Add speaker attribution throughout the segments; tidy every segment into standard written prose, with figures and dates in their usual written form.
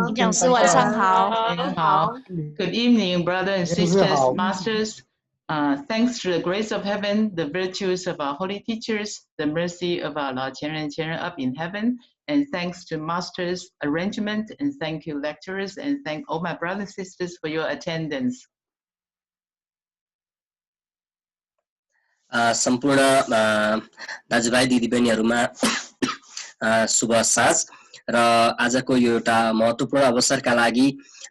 Speaker 1: 演讲师晚上好。
Speaker 2: Good evening, brothers and sisters, masters. Thanks to the grace of heaven, the virtues of our holy teachers, the mercy of our Lao Qianren Qianren up in heaven, and thanks to masters' arrangement, and thank you lecturers, and thank all my brothers and sisters for your attendance.
Speaker 3: सम्पूर्ण दाजुभाइ दिदीबहिनीहरुमा शुभ साँझ र आजको यो एउटा महत्त्वपूर्ण अवसरका लागि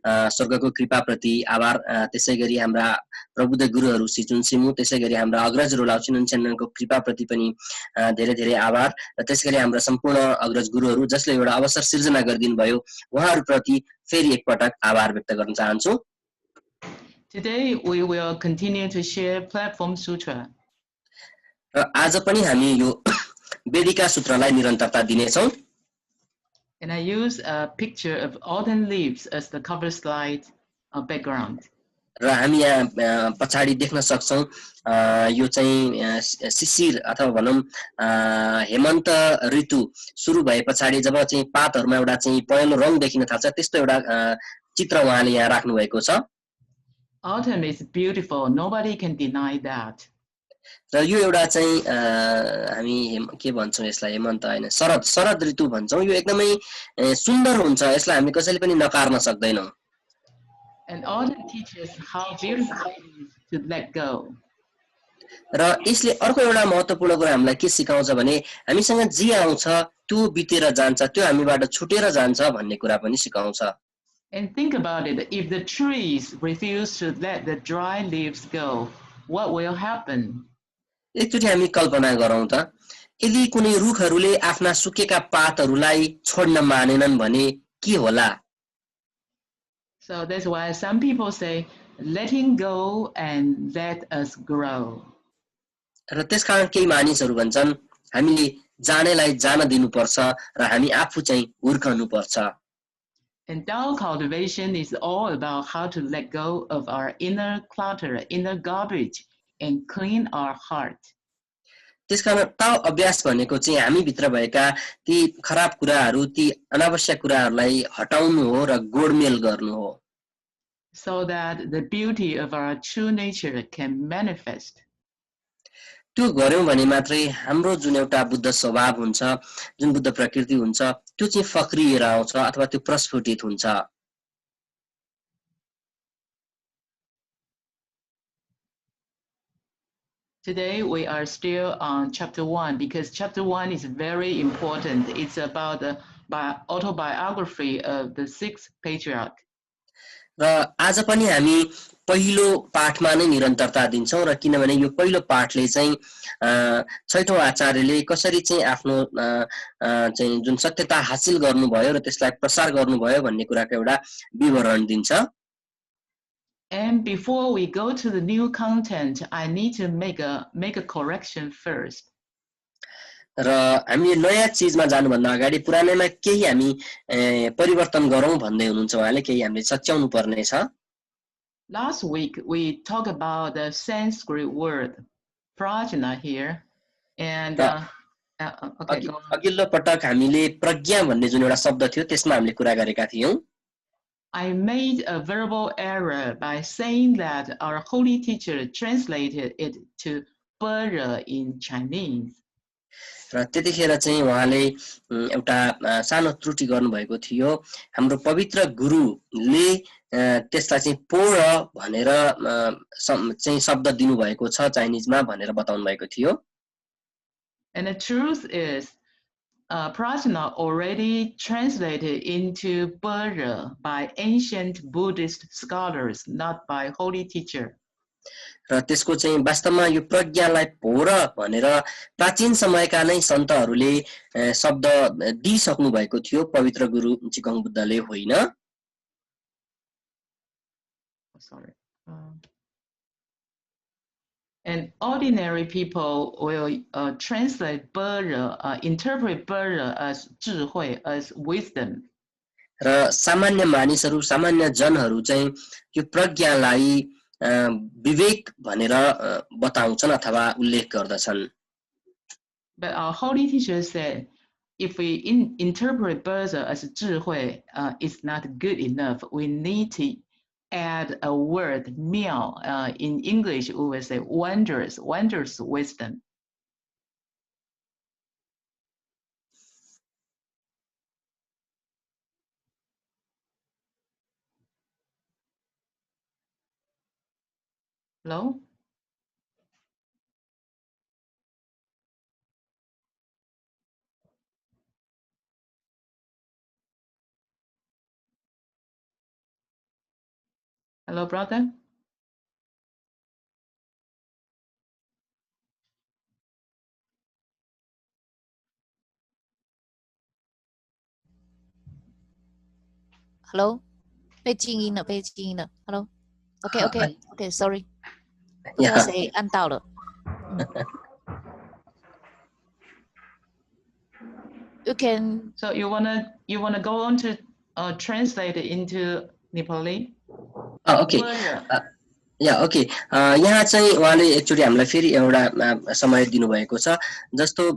Speaker 3: स्वर्गको कृपा प्रति आभार त्यसैगरी हाम्रा प्रबुद्ध गुरुहरु श्री जुनसिमु त्यसैगरी हाम्रा अग्रज लाउचिन चन्द्रनको कृपा प्रति पनि धेरै धेरै आभार र त्यसैगरी हाम्रा सम्पूर्ण अग्रज गुरुहरु जसले एउटा अवसर सिर्जना गरिदिनु भयो उहाँहरु प्रति फेरि एक पटक आभार व्यक्त गर्न चाहन्छु.
Speaker 2: Today we will continue to share platform sutra.
Speaker 3: आज पनि हामी यो वेदिका सूत्रलाई निरन्तरता दिनेछौं.
Speaker 2: And I use a picture of autumn leaves as the cover slide background.
Speaker 3: र हामी यहाँ पछाडी देख्न सक्छौं यो चाहिँ शिशिर अथवा भनौं हेमन्त ऋतु सुरु भए पछाडी जब चाहिँ पातहरुमा एउटा चाहिँ पहेँलो रंग देखिन थाल्छ त्यस्तो एउटा चित्र उहाँले यहाँ राख्नु भएको छ.
Speaker 2: Autumn is beautiful, nobody can deny that.
Speaker 3: र यो एउटा चाहिँ हामी के भन्छौं यसलाई हेमन्त हैन शरद ऋतु भन्छौं यो एकदमै सुन्दर हुन्छ यसलाई हामी कसैले पनि नकार्न सक्दैनौं.
Speaker 2: And autumn teaches how beautiful it is to let go.
Speaker 3: र यसले अर्को एउटा महत्त्वपूर्ण कुरा हामीलाई के सिकाउँछ भने हामीसँग जे आउँछ त्यो बितेर जान्छ त्यो हामीबाट छुटेर जान्छ भन्ने कुरा पनि सिकाउँछ.
Speaker 2: And think about it, if the trees refuse to let the dry leaves go, what will happen?
Speaker 3: एकचोटी हामी कल्पना गरौं त यदि कुनै रुखहरुले आफ्ना सुकेका पातहरुलाई छोड्न मानेनन् भने के होला?
Speaker 2: So that's why some people say letting go and let us grow.
Speaker 3: र त्यसकारण केही मानिसहरु भन्छन् हामीले जानेलाई जान दिनुपर्छ र हामी आफू चाहिँ हुर्कनु पर्छ.
Speaker 2: And Tao cultivation is all about how to let go of our inner clutter, inner garbage, and clean our heart.
Speaker 3: त्यसकारण ताओ अभ्यास भनेको चाहिँ हामी भित्र भएका ती खराब कुराहरु ती अनावश्यक कुराहरुलाई हटाउनु हो र गोडमेल गर्नु हो.
Speaker 2: So that the beauty of our true nature can manifest.
Speaker 3: त्यो गर्यौं भने मात्रै हाम्रो जुन एउटा बुद्ध स्वभाव हुन्छ जुन बुद्ध प्रकृति हुन्छ त्यो चाहिँ फक्रिएर आउँछ अथवा त्यो प्रस्फुटित हुन्छ.
Speaker 2: Today we are still on chapter 1 because chapter 1 is very important. It's about the autobiography of the sixth patriarch.
Speaker 3: र आज पनि हामी पहिलो पाठमा नै निरन्तरता दिन्छौं र किनभने यो पहिलो पाठले चाहिँ छैठौं आचार्यले कसरी चाहिँ आफ्नो चाहिँ जुन सत्यता हासिल गर्नुभयो र त्यसलाई प्रसार गर्नुभयो भन्ने कुराको एउटा विवरण दिन्छ.
Speaker 2: And before we go to the new content, I need to make a correction first.
Speaker 3: र हामी नयाँ चीजमा जानु भन्दा अगाडि पुरानैमा केही हामी परिवर्तन गरौं भन्दै हुनुहुन्छ उहाँले केही हामीले सच्याउनु पर्ने छ.
Speaker 2: Last week we talked about the Sanskrit word prajna here and okay.
Speaker 3: अघिल्लो पटक हामीले प्रज्ञा भन्ने जुन एउटा शब्द थियो त्यसमा हामीले कुरा गरेका थियौं.
Speaker 2: I made a verbal error by saying that our holy teacher translated it to Para in Chinese.
Speaker 3: र त्यतिखेर चाहिँ उहाँले एउटा सानो त्रुटि गर्नुभएको थियो. हाम्रो पवित्र गुरुले त्यसलाई चाहिँ पोर भनेर चाहिँ शब्द दिनुभएको छ चाइनिजमा भनेर बताउनु भएको थियो.
Speaker 2: And the truth is prajna already translated into Para by ancient Buddhist scholars, not by holy teacher.
Speaker 3: र त्यसको चाहिँ वास्तवमा यो प्रज्ञालाई पोर भनेर प्राचीन समयका नै सन्तहरूले शब्द दिइसक्नु भएको थियो पवित्र गुरु जिगङ बुद्धले होइन.
Speaker 2: Sorry. And ordinary people will translate Para, interpret Para as 智慧, as wisdom.
Speaker 3: र सामान्य मानिसहरू सामान्य जनहरू चाहिँ यो प्रज्ञालाई विवेक भनेर बताउँछन् अथवा उल्लेख गर्दछन्.
Speaker 2: But our holy teacher said if we interpret Buddha as 智慧, it's not good enough. We need to add a word 妙. In English, we will say wondrous wisdom. Hello? Hello, brother?
Speaker 1: Hello? 被静音了 Hello? Okay, sorry. 不知道谁按到了。You can.
Speaker 2: So you wanna go on to translate it into Nepali?
Speaker 3: Okay. Yeah, okay. यहाँ चाहिँ उहाँले actually हामीलाई फेरि एउटा समय दिनुभएको छ जस्तो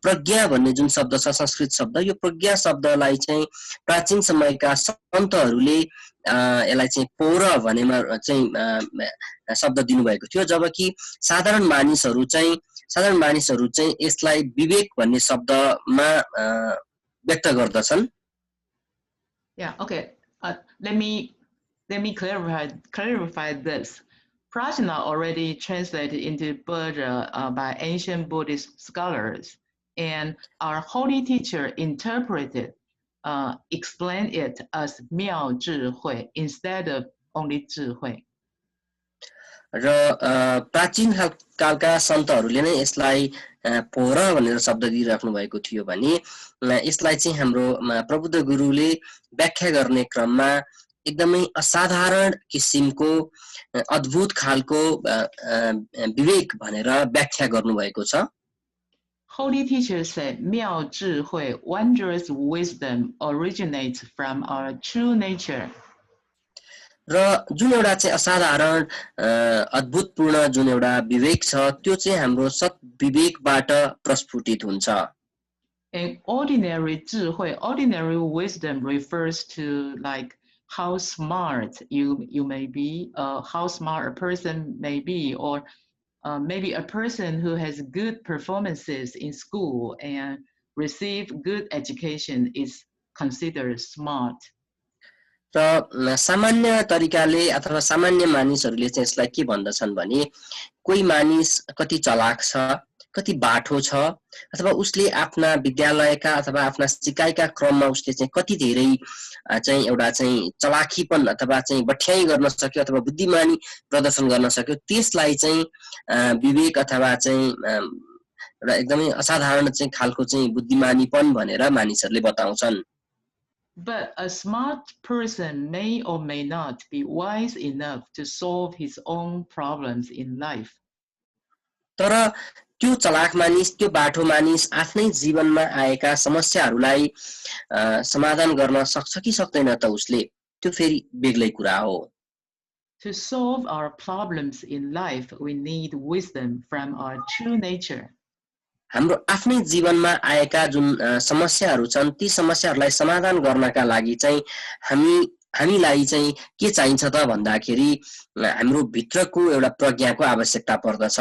Speaker 3: प्रज्ञा भन्ने जुन शब्द छ संस्कृत शब्द यो प्रज्ञा शब्दलाई चाहिँ प्राचीन समयका सन्तहरूले यसलाई चाहिँ पौर भनेमा चाहिँ शब्द दिनुभएको थियो जबकि साधारण मानिसहरू चाहिँ यसलाई विवेक भन्ने शब्दमा व्यक्त गर्दछन्.
Speaker 2: Yeah, okay. Let me clarify this. Prajna already translated into Buddha by ancient Buddhist scholars, and our holy teacher interpreted, explained it as 妙智慧 instead of only 智慧.
Speaker 3: र प्राचीन कालका सन्तहरूले नै यसलाई पोर भनेर शब्द दिइराख्नु भएको थियो भने यसलाई चाहिँ हाम्रो प्रबुद्ध गुरुले व्याख्या गर्ने क्रममा एकदमै असाधारण किसिमको अद्भुत खालको विवेक भनेर व्याख्या गर्नु भएको छ.
Speaker 2: Holy teacher said 妙智慧 wondrous wisdom originates from our true nature.
Speaker 3: र जुन एउटा चाहिँ असाधारण अद्भुतपूर्ण जुन एउटा विवेक छ त्यो चाहिँ हाम्रो सत विवेकबाट प्रस्फुटित हुन्छ.
Speaker 2: And ordinary 智慧, ordinary wisdom refers to like how smart you may be, how smart a person may be, or maybe a person who has good performances in school and receive good education is considered smart.
Speaker 3: र सामान्य तरिकाले अथवा सामान्य मानिसहरूले चाहिँ यसलाई के भन्दछन् भने कोही मानिस कति चलाक छ कति बाठो छ अथवा उसले आफ्ना विद्यालयका अथवा आफ्ना सिकाइका क्रममा उसले चाहिँ कति धेरै चाहिँ एउटा चाहिँ चलाखीपन अथवा चाहिँ बठ्याइ गर्न सक्यो अथवा बुद्धिमानी प्रदर्शन गर्न सक्यो त्यसलाई चाहिँ विवेक अथवा चाहिँ एउटा एकदमै असाधारण चाहिँ खालको चाहिँ बुद्धिमानीपन भनेर मानिसहरूले बताउँछन्.
Speaker 2: But a smart person may or may not be wise enough to solve his own problems in life.
Speaker 3: तर त्यो चलाक मानिस त्यो बाठो मानिस आफ्नै जीवनमा आएका समस्याहरूलाई समाधान गर्न सक्छ कि सक्दैन त उसले त्यो फेरि बेग्लै कुरा हो.
Speaker 2: To solve our problems in life, we need wisdom from our true nature.
Speaker 3: हाम्रो आफ्नै जीवनमा आएका जुन समस्याहरू छन् ती समस्याहरूलाई समाधान गर्नका लागि चाहिँ हामीलाई चाहिँ के चाहिन्छ त भन्दाखेरि हाम्रो भित्रको एउटा प्रज्ञाको आवश्यकता पर्दछ.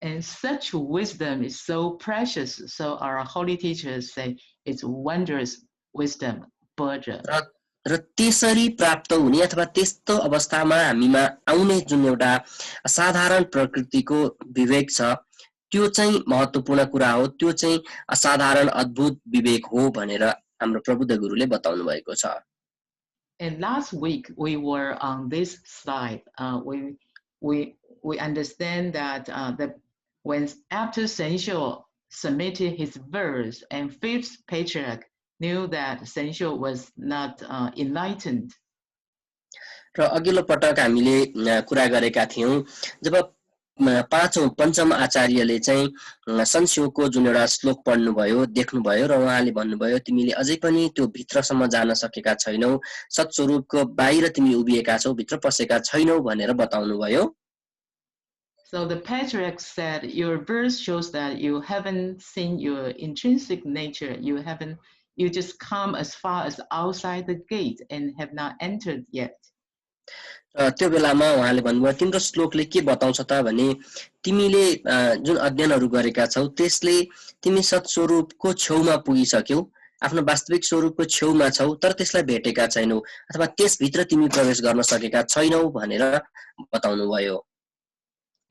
Speaker 2: And such wisdom is so precious, so our holy teachers say it's wondrous wisdom, Buddha.
Speaker 3: र त्यसरी प्राप्त हुने अथवा त्यस्तो अवस्थामा हामीमा आउने जुन एउटा असाधारण प्रकृतिको विवेक छ त्यो चाहिँ महत्त्वपूर्ण कुरा हो त्यो चाहिँ असाधारण अद्भुत विवेक हो भनेर हाम्रो प्रबुद्ध गुरुले बताउनु भएको छ.
Speaker 2: And last week we were on this slide. We understand that when after Senshou submitted his verse and fifth patriarch knew that Senshou was not enlightened.
Speaker 3: र अघिल्लो पटक हामीले कुरा गरेका थियौं जब पाँचौं पञ्चम आचार्यले चाहिँ संशोको जुन एउटा श्लोक पढ्नु भयो देख्नु भयो र उहाँले भन्नुभयो तिमीले अझै पनि त्यो भित्रसम्म जान सकेका छैनौ सत्स्वरूपको बाहिर तिमी उभिएका छौ भित्र पसेका छैनौ भनेर बताउनु भयो.
Speaker 2: So the patriarch said, your verse shows that you haven't seen your intrinsic nature. You just come as far as outside the gate and have not entered yet.
Speaker 3: त्यो बेलामा उहाँले भन्नुभयो तिम्रो श्लोकले के बताउँछ त भने तिमीले जुन अध्ययनहरू गरेका छौ त्यसले तिमी सत्स्वरूपको छेउमा पुगिसक्यौ आफ्नो वास्तविक स्वरूपको छेउमा छौ तर त्यसलाई भेटेका छैनौ अथवा त्यसभित्र तिमी प्रवेश गर्न सकेका छैनौ भनेर बताउनु भयो.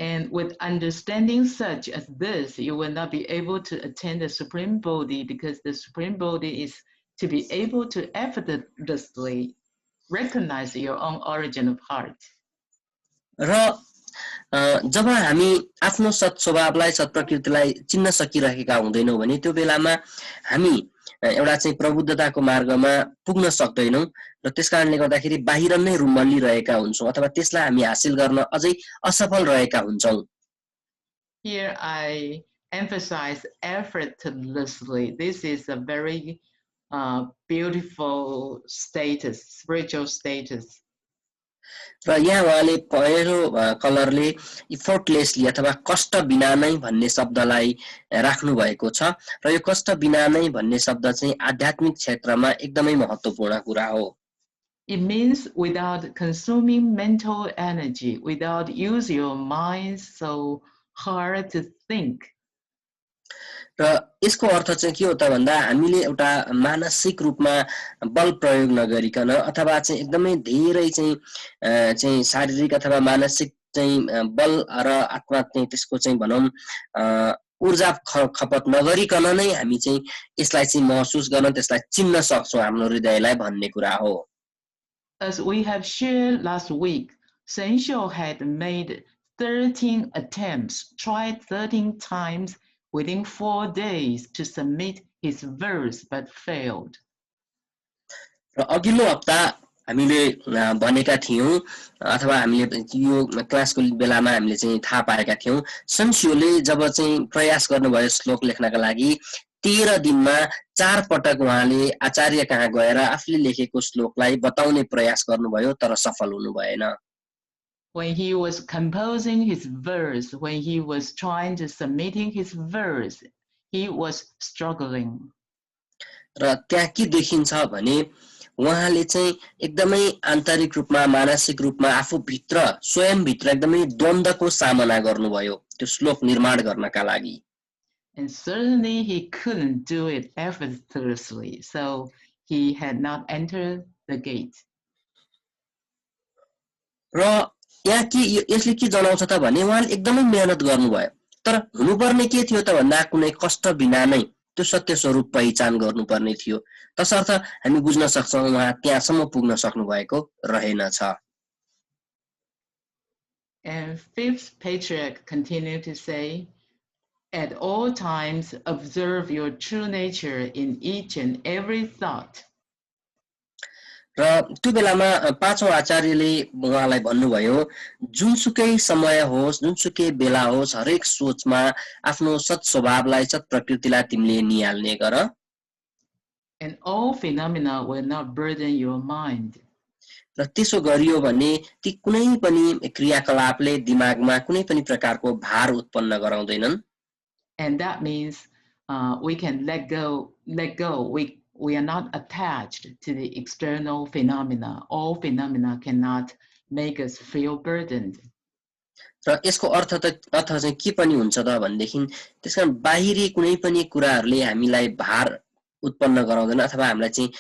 Speaker 2: And with understanding such as this, you will not be able to attain the Supreme Bodhi, because the Supreme Bodhi is to be able to effortlessly recognize your own origin of heart.
Speaker 3: र जब हामी आफ्नो सत् स्वभावलाई सत् प्रकृतिलाई चिन्न सकिरहेका हुँदैनौं भने त्यो बेलामा हामी एउटा चाहिँ प्रबुद्धताको मार्गमा पुग्न सक्दैनौं र त्यसकारणले गर्दाखेरि बाहिर नै रुमल्लिरहेका हुन्छौं अथवा त्यसलाई हामी हासिल गर्न अझै असफल रहेका हुन्छौं.
Speaker 2: Here I emphasize effortlessly. This is a very beautiful status, spiritual status.
Speaker 3: र यहाँ उहाँले पहिलो कलरले इफोर्टलेसली अथवा कष्ट बिना नै भन्ने शब्दलाई राख्नु भएको छ र यो कष्ट बिना नै भन्ने शब्द चाहिँ आध्यात्मिक क्षेत्रमा एकदमै महत्त्वपूर्ण कुरा हो.
Speaker 2: It means without consuming mental energy, without using your mind so hard to think.
Speaker 3: र यसको अर्थ चाहिँ के हो त भन्दा हामीले एउटा मानसिक रूपमा बल प्रयोग नगरिकन अथवा चाहिँ एकदमै धेरै चाहिँ शारीरिक अथवा मानसिक चाहिँ बल र आत्मा चाहिँ त्यसको चाहिँ भनौं ऊर्जा खपत नगरिकन नै हामी चाहिँ यसलाई चाहिँ महसुस गर्न त्यसलाई चिन्न सक्छौं हाम्रो हृदयलाई भन्ने कुरा हो.
Speaker 2: As we have shared last week, Senshou had made 13 attempts, tried 13 times within 4 days to submit his verse but failed.
Speaker 3: र अघिल्लो हप्ता हामीले भनेका थियौं अथवा हामीले यो क्लासको बेलामा हामीले चाहिँ थाहा पाएका थियौं सन्स्योले जब चाहिँ प्रयास गर्नुभयो श्लोक लेख्नका लागि 13 दिनमा 4 पटक उहाँले आचार्य कहाँ गएर आफूले लेखेको श्लोकलाई बताउने प्रयास गर्नुभयो तर सफल हुनु भएन.
Speaker 2: When he was composing his verse, when he was trying to submitting his verse, he was struggling.
Speaker 3: र त्यहाँ के देखिन्छ भने उहाँले चाहिँ एकदमै आन्तरिक रूपमा मानसिक रूपमा आफू भित्र स्वयं भित्र एकदमै द्वन्द्वको सामना गर्नुभयो त्यो श्लोक निर्माण गर्नका लागि.
Speaker 2: And certainly he couldn't do it effortlessly, so he had not entered the gate.
Speaker 3: र यहाँ के यसले के जनाउँछ त भने उहाँले एकदमै मेहनत गर्नुभयो तर हुनुपर्ने के थियो त भन्दा कुनै कष्ट बिना नै त्यो सत्य स्वरूप पहिचान गर्नुपर्ने थियो. तसर्थ हामी बुझ्न सक्छौं उहाँ त्यहाँसम्म पुग्न सक्नु भएको रहेनछ.
Speaker 2: And fifth patriarch continued to say, at all times observe your true nature in each and every thought.
Speaker 3: र त्यो बेलामा पाँचौं आचार्यले उहाँलाई भन्नुभयो जुनसुकै समय होस् जुनसुकै बेला होस् हरेक सोचमा आफ्नो सत् स्वभावलाई सत् प्रकृतिलाई तिमीले निहाल्ने गर.
Speaker 2: And all phenomena will not burden your mind.
Speaker 3: र त्यसो गरियो भने ती कुनै पनि क्रियाकलापले दिमागमा कुनै पनि प्रकारको भार उत्पन्न गराउँदैनन्.
Speaker 2: And that means we can let go. We are not attached to the external phenomena. All phenomena cannot make us feel burdened.
Speaker 3: र यसको अर्थ चाहिँ के पनि हुन्छ त भन्देखि त्यसकारण बाहिरी कुनै पनि कुराहरूले हामीलाई भार उत्पन्न गराउँदैन अथवा हामीलाई चाहिँ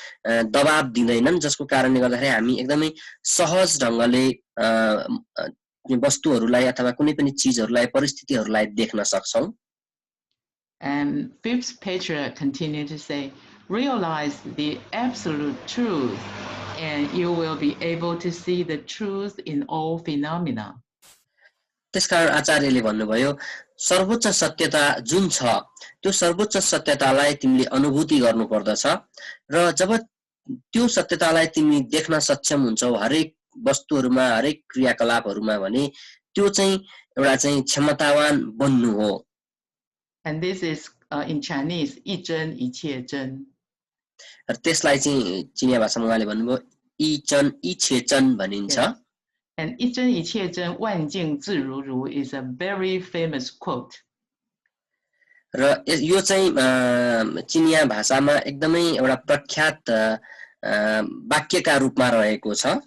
Speaker 3: दबाब दिँदैनन् जसको कारणले गर्दाखेरि हामी एकदमै सहज ढंगले वस्तुहरूलाई अथवा कुनै पनि चीजहरूलाई परिस्थितिहरूलाई देख्न सक्छौं.
Speaker 2: And fifth patriarch continued to say, realize the absolute truth and you will be able to see the truth in all phenomena.
Speaker 3: त्यसकारण आचार्यले भन्नुभयो सर्वोच्च सत्यता जुन छ त्यो सर्वोच्च सत्यतालाई तिमीले अनुभूति गर्नुपर्दछ र जब त्यो सत्यतालाई तिमी देख्न सक्षम हुन्छौ हरेक वस्तुहरुमा हरेक क्रियाकलापहरुमा भने त्यो चाहिँ एउटा चाहिँ क्षमतावान बन्नु हो.
Speaker 2: And this is in Chinese 一真一切真.
Speaker 3: र त्यसलाई चाहिँ चिनिया भाषामा उहाँले भन्नुभयो 一真一切真 भनिन्छ.
Speaker 2: And 一真一切真万境自如如 is a very famous quote.
Speaker 3: र यो चाहिँ चिनिया भाषामा एकदमै एउटा प्रख्यात वाक्यका रूपमा रहेको छ.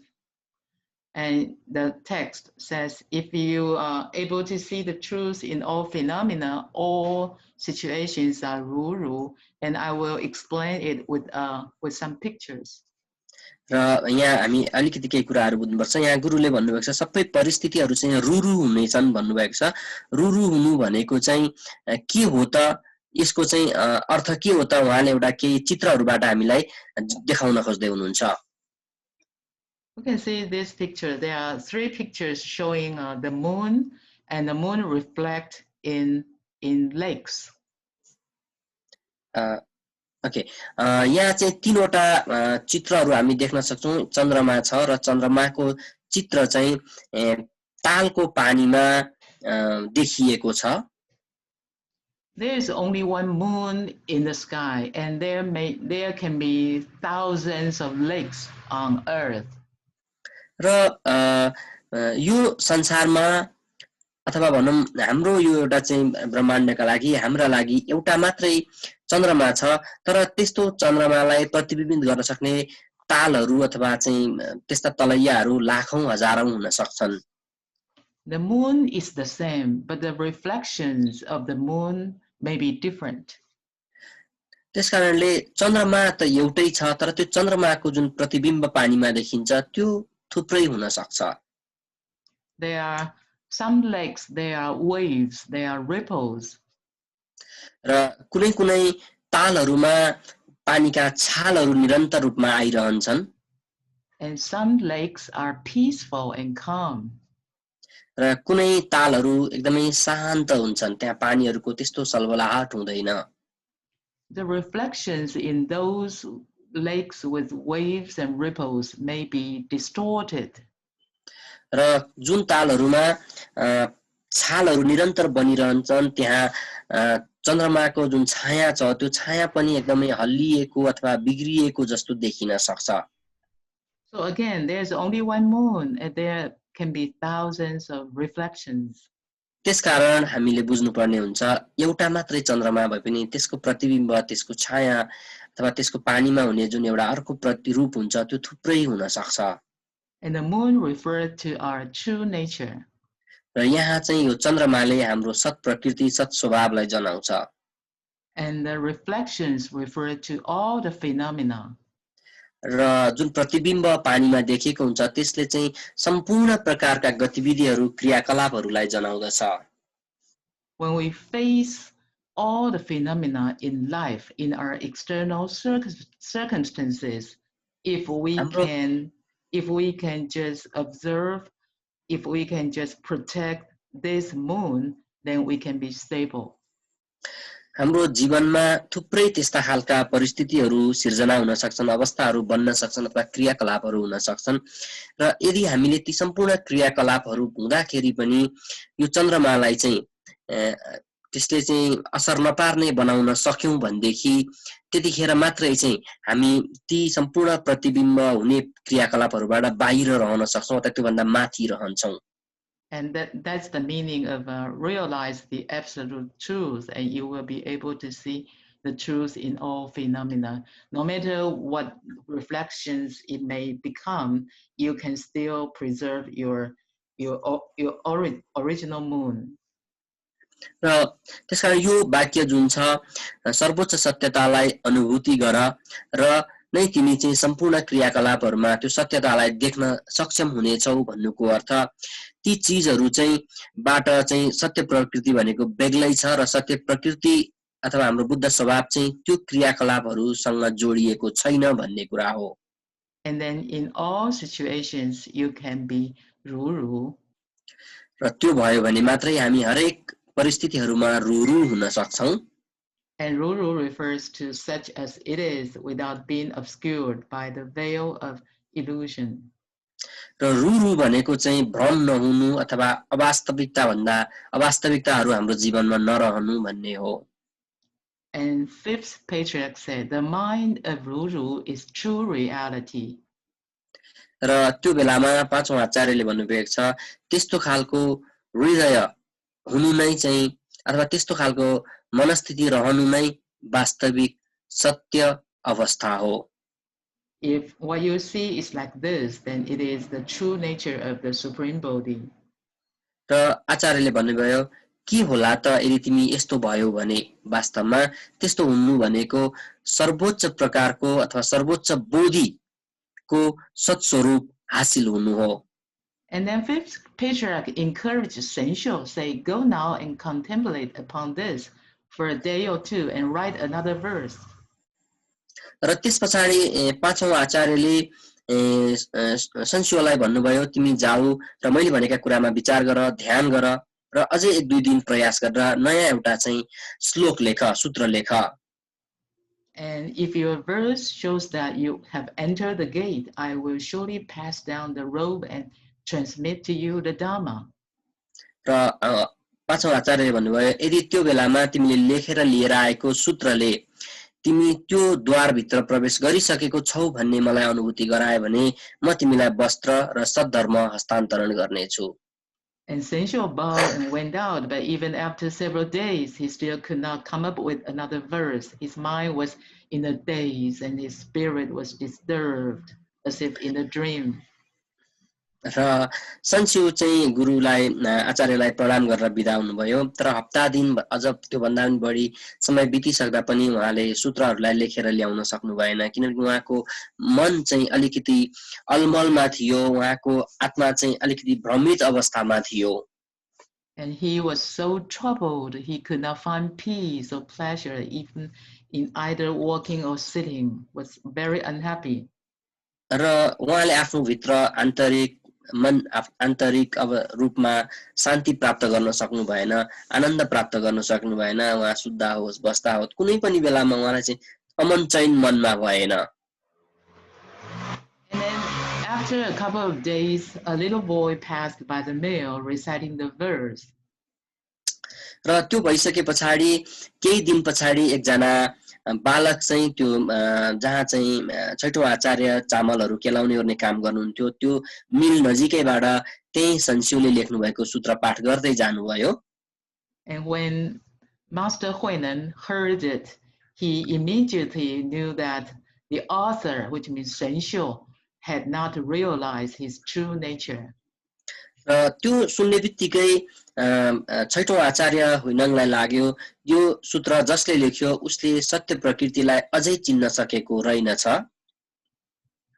Speaker 2: And the text says, if you are able to see the truth in all phenomena, all situations are ru-ru, and I will explain it with some pictures.
Speaker 3: र यहाँ हामी अलिकति केही कुराहरू बुझ्नुपर्छ. यहाँ गुरुले भन्नुभएको छ सबै परिस्थितिहरू चाहिँ रुरु हुनेछन् भन्नुभएको छ. रुरु हुनु भनेको चाहिँ के हो त, यसको चाहिँ अर्थ के हो त, उहाँले एउटा केही चित्रहरूबाट हामीलाई देखाउन खोज्दै हुनुहुन्छ.
Speaker 2: You can see this picture. There are 3 pictures showing the moon, and the moon reflect in lakes.
Speaker 3: Okay. यहाँ चाहिँ 3 वटा चित्रहरू हामी देख्न सक्छौं. चन्द्रमा छ र चन्द्रमाको चित्र चाहिँ तालको पानीमा देखिएको छ.
Speaker 2: There is only one moon in the sky, and there can be thousands of lakes on earth.
Speaker 3: र यो संसारमा अथवा भनौं हाम्रो यो एउटा चाहिँ ब्रह्माण्डका लागि हाम्रा लागि एउटा मात्रै चन्द्रमा छ, तर त्यस्तो चन्द्रमालाई प्रतिबिम्बित गर्न सक्ने तालहरू अथवा चाहिँ त्यस्ता तलैयाहरू लाखौं हजारौं हुन सक्छन्.
Speaker 2: The moon is the same, but the reflections of the moon may be different.
Speaker 3: त्यसकारणले चन्द्रमा त एउटै छ, तर त्यो चन्द्रमाको जुन प्रतिबिम्ब पानीमा देखिन्छ त्यो थुप्रै हुन सक्छ.
Speaker 2: There are some lakes, there are waves, there are ripples.
Speaker 3: र कुनै कुनै तालहरूमा पानीका छालहरू निरन्तर रूपमा आइरहन्छन्.
Speaker 2: And some lakes are peaceful and calm.
Speaker 3: र कुनै तालहरू एकदमै शान्त हुन्छन्, त्यहाँ पानीहरूको त्यस्तो सलबलाहट हुँदैन.
Speaker 2: The reflections in those lakes with waves and ripples may be distorted.
Speaker 3: र जुन तालहरूमा छालहरू निरन्तर बनिरहन्छन् त्यहाँ चन्द्रमाको जुन छाया छ त्यो छाया पनि एकदमै हल्लिएको अथवा बिग्रिएको जस्तो देखिन सक्छ.
Speaker 2: So again, there's only one moon, and there can be thousands of reflections.
Speaker 3: त्यसकारण हामीले बुझ्नुपर्ने हुन्छ एउटा मात्रै चन्द्रमा भए पनि त्यसको प्रतिबिम्ब, त्यसको छाया अथवा त्यसको पानीमा हुने जुन एउटा अर्को प्रतिरूप हुन्छ त्यो थुप्रै हुन सक्छ.
Speaker 2: And the moon referred to our true nature.
Speaker 3: र यहाँ चाहिँ यो चन्द्रमाले हाम्रो सत प्रकृति, सत स्वभावलाई जनाउँछ.
Speaker 2: And the reflections refer to all the phenomena.
Speaker 3: र जुन प्रतिबिम्ब पानीमा देखेको हुन्छ त्यसले चाहिँ सम्पूर्ण प्रकारका गतिविधिहरू, क्रियाकलापहरूलाई जनाउँदछ.
Speaker 2: When we face all the phenomena in life, in our external circumstances, if we can just observe, if we can just protect this moon, then we can be stable.
Speaker 3: हाम्रो जीवनमा थुप्रै त्यस्ता खालका परिस्थितिहरू सिर्जना हुन सक्छन्, अवस्थाहरू बन्न सक्छन् अथवा क्रियाकलापहरू हुन सक्छन्. र यदि हामीले ती सम्पूर्ण क्रियाकलापहरू हुँदाखेरि पनि यो चन्द्रमालाई चाहिँ त्यसले चाहिँ असर नपार्ने बनाउन सक्यौं भनेदेखि त्यतिखेर मात्रै चाहिँ हामी ती सम्पूर्ण प्रतिबिम्ब हुने क्रियाकलापहरूबाट बाहिर रहन सक्छौं अथवा त्योभन्दा माथि रहन्छौं.
Speaker 2: And that's the meaning of realize the absolute truth, and you will be able to see the truth in all phenomena. No matter what reflections it may become, you can still preserve your original moon.
Speaker 3: र त्यसकारण यो वाक्य जुन छ सर्वोच्च सत्यतालाई अनुभूति गर र नै तिमी चाहिँ सम्पूर्ण क्रियाकलापहरुमा त्यो सत्यतालाई देख्न सक्षम हुनेछौ भन्नुको अर्थ ती चीजहरु चाहिँ बाट चाहिँ सत्य प्रकृति भनेको बेग्लै छ र सत्य प्रकृति अथवा हाम्रो बुद्ध स्वभाव चाहिँ त्यो क्रियाकलापहरुसँग जोडिएको छैन भन्ने कुरा हो.
Speaker 2: And then in all situations you can be ruru.
Speaker 3: र त्यो भयो भने मात्रै हामी हरेक परिस्थितिहरुमा रुरु हुन सक्छौं.
Speaker 2: And ruru refers to such as it is without being obscured by the veil of illusion.
Speaker 3: र रुरु भनेको चाहिँ भ्रम नहुनु अथवा अवास्तविकता भन्दा अवास्तविकताहरु हाम्रो जीवनमा नरहनु भन्ने हो.
Speaker 2: And fifth patriarch said, the mind of ruru is true reality.
Speaker 3: र त्यो बेलामा पाँचौं आचार्यले भन्नुभएको छ त्यस्तो खालको हृदय हुनु नै चाहिँ अथवा त्यस्तो खालको मनस्थिति रहनु नै वास्तविक सत्य अवस्था हो.
Speaker 2: If what you see is like this, then it is the true nature of the Supreme Bodhi.
Speaker 3: र आचार्यले भन्नुभयो के होला त यदि तिमी यस्तो भयो भने वास्तवमा त्यस्तो हुनु भनेको सर्वोच्च प्रकारको अथवा सर्वोच्च बोधिको सत्स्वरूप हासिल हुनु हो.
Speaker 2: And then fifth patriarch encouraged Sensho, say, go now and contemplate upon this for a day or two and write another verse.
Speaker 3: र त्यस पछाडि पाँचौं आचार्यले संशोलाई भन्नुभयो तिमी जाऊ र मैले भनेका कुरामा विचार गर ध्यान गर र अझै 1-2 दिन प्रयास गरेर नयाँ एउटा चाहिँ श्लोक लेख सूत्र लेख.
Speaker 2: And if your verse shows that you have entered the gate, I will surely pass down the robe and transmit to you the Dharma.
Speaker 3: र पाँचौं आचार्यले भन्नुभयो यदि त्यो बेलामा तिमीले लेखेर लिएर आएको सूत्रले तिमी त्यो द्वारभित्र प्रवेश गरिसकेको छौ भन्ने मलाई अनुभूति गरायो भने म तिमीलाई वस्त्र र सद्धर्म हस्तान्तरण गर्नेछु.
Speaker 2: And Sensho bowed and went out, but even after several days, he still could not come up with another verse. His mind was in a daze, and his spirit was disturbed, as if in a dream.
Speaker 3: र संशु चाहिँ गुरुलाई आचार्यलाई प्रणाम गरेर बिदा हुनुभयो. तर हप्ता दिन अझ त्यो भन्दा पनि बढी समय बितिसक्दा पनि उहाँले सूत्रहरूलाई लेखेर ल्याउन सक्नु भएन किनकि उहाँको मन चाहिँ अलिकति अलमलमा थियो, उहाँको आत्मा चाहिँ अलिकति भ्रमित अवस्थामा थियो.
Speaker 2: And he was so troubled he could not find peace or pleasure even in either walking or sitting, was very unhappy.
Speaker 3: र उहाँले आफ्नो भित्र आन्तरिक मन आन्तरिक अब रूपमा शान्ति प्राप्त गर्न सक्नु भएन, आनन्द प्राप्त गर्न सक्नु भएन. उहाँ सुत्दा होस् बस्दा होस् कुनै पनि बेलामा उहाँलाई चाहिँ अमन चैन मनमा भएन.
Speaker 2: And then after a couple of days, a little boy passed by the mill reciting the verse.
Speaker 3: र त्यो भइसके पछाडि केही दिन पछाडि एकजना बालक चाहिँ त्यो जहाँ चाहिँ छैठौं आचार्य चामलहरू केलाउने गर्ने काम गर्नुहुन्थ्यो त्यो मिल नजिकैबाट त्यही संशुले लेख्नु भएको सूत्र पाठ गर्दै जानुभयो.
Speaker 2: And when Master Huinan heard it, he immediately knew that the author, which means Senshu, had not realized his true nature.
Speaker 3: र त्यो सुन्ने बित्तिकै छैठौं आचार्य हुइनङलाई लाग्यो यो सूत्र जसले लेख्यो उसले सत्य प्रकृतिलाई अझै चिन्न सकेको रहेनछ.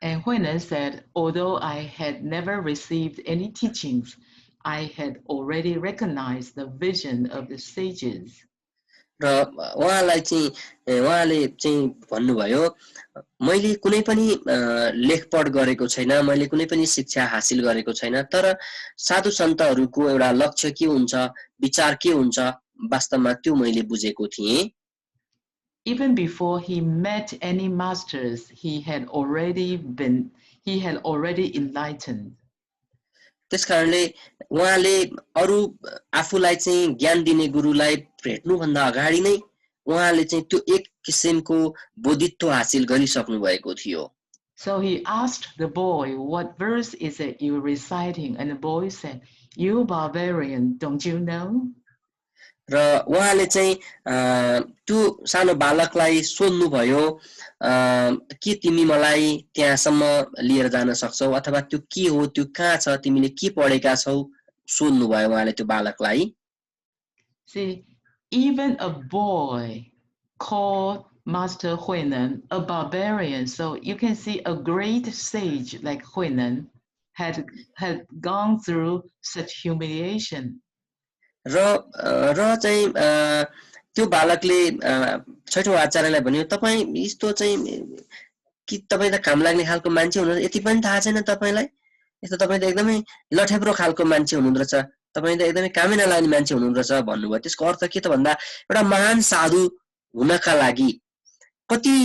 Speaker 2: And Huinan said, although I had never received any teachings, I had already recognized the vision of the sages.
Speaker 3: र उहाँले चाहिँ भन्नुभयो मैले कुनै पनि लेखपढ गरेको छैन, मैले कुनै पनि शिक्षा हासिल गरेको छैन, तर साधु सन्तहरूको एउटा लक्ष्य के हुन्छ, विचार के हुन्छ, वास्तवमा त्यो मैले बुझेको थिएँ.
Speaker 2: Even before he met any masters, he had already enlightened.
Speaker 3: त्यसकारणले उहाँले अरु आफूलाई चाहिँ ज्ञान दिने गुरुलाई भेट्नु भन्दा अगाडि नै उहाँले चाहिँ त्यो एक किसिमको बोधित्व हासिल गरिसक्नु भएको थियो.
Speaker 2: So he asked the boy, what verse is it you reciting? And the boy said, you barbarian, don't you know?
Speaker 3: र उहाँले चाहिँ त्यो सानो बालकलाई सोध्नु भयो के तिमी मलाई त्यहाँसम्म लिएर जान सक्छौ अथवा त्यो के हो, त्यो कहाँ छ, तिमीले के पढेका छौ, सोध्नु भयो उहाँले त्यो बालकलाई.
Speaker 2: See, even a boy called Master Huinan a barbarian, so you can see a great sage like Huinan had gone through such humiliation.
Speaker 3: र चाहिँ त्यो बालकले छैठौं आचार्यलाई भन्यो तपाई यस्तो चाहिँ कि तपाई त काम लाग्ने खालको मान्छे हुनुहुन्छ, यति पनि थाहा छैन तपाईलाई, यस्तो तपाई त एकदमै लठेब्रो खालको मान्छे हुनुहुँदो रहेछ, तपाई त एकदमै कामै नलाग्ने मान्छे हुनुहुँदो रहेछ भन्नुभयो. त्यसको अर्थ के त भन्दा एउटा महान साधु हुनका लागि कति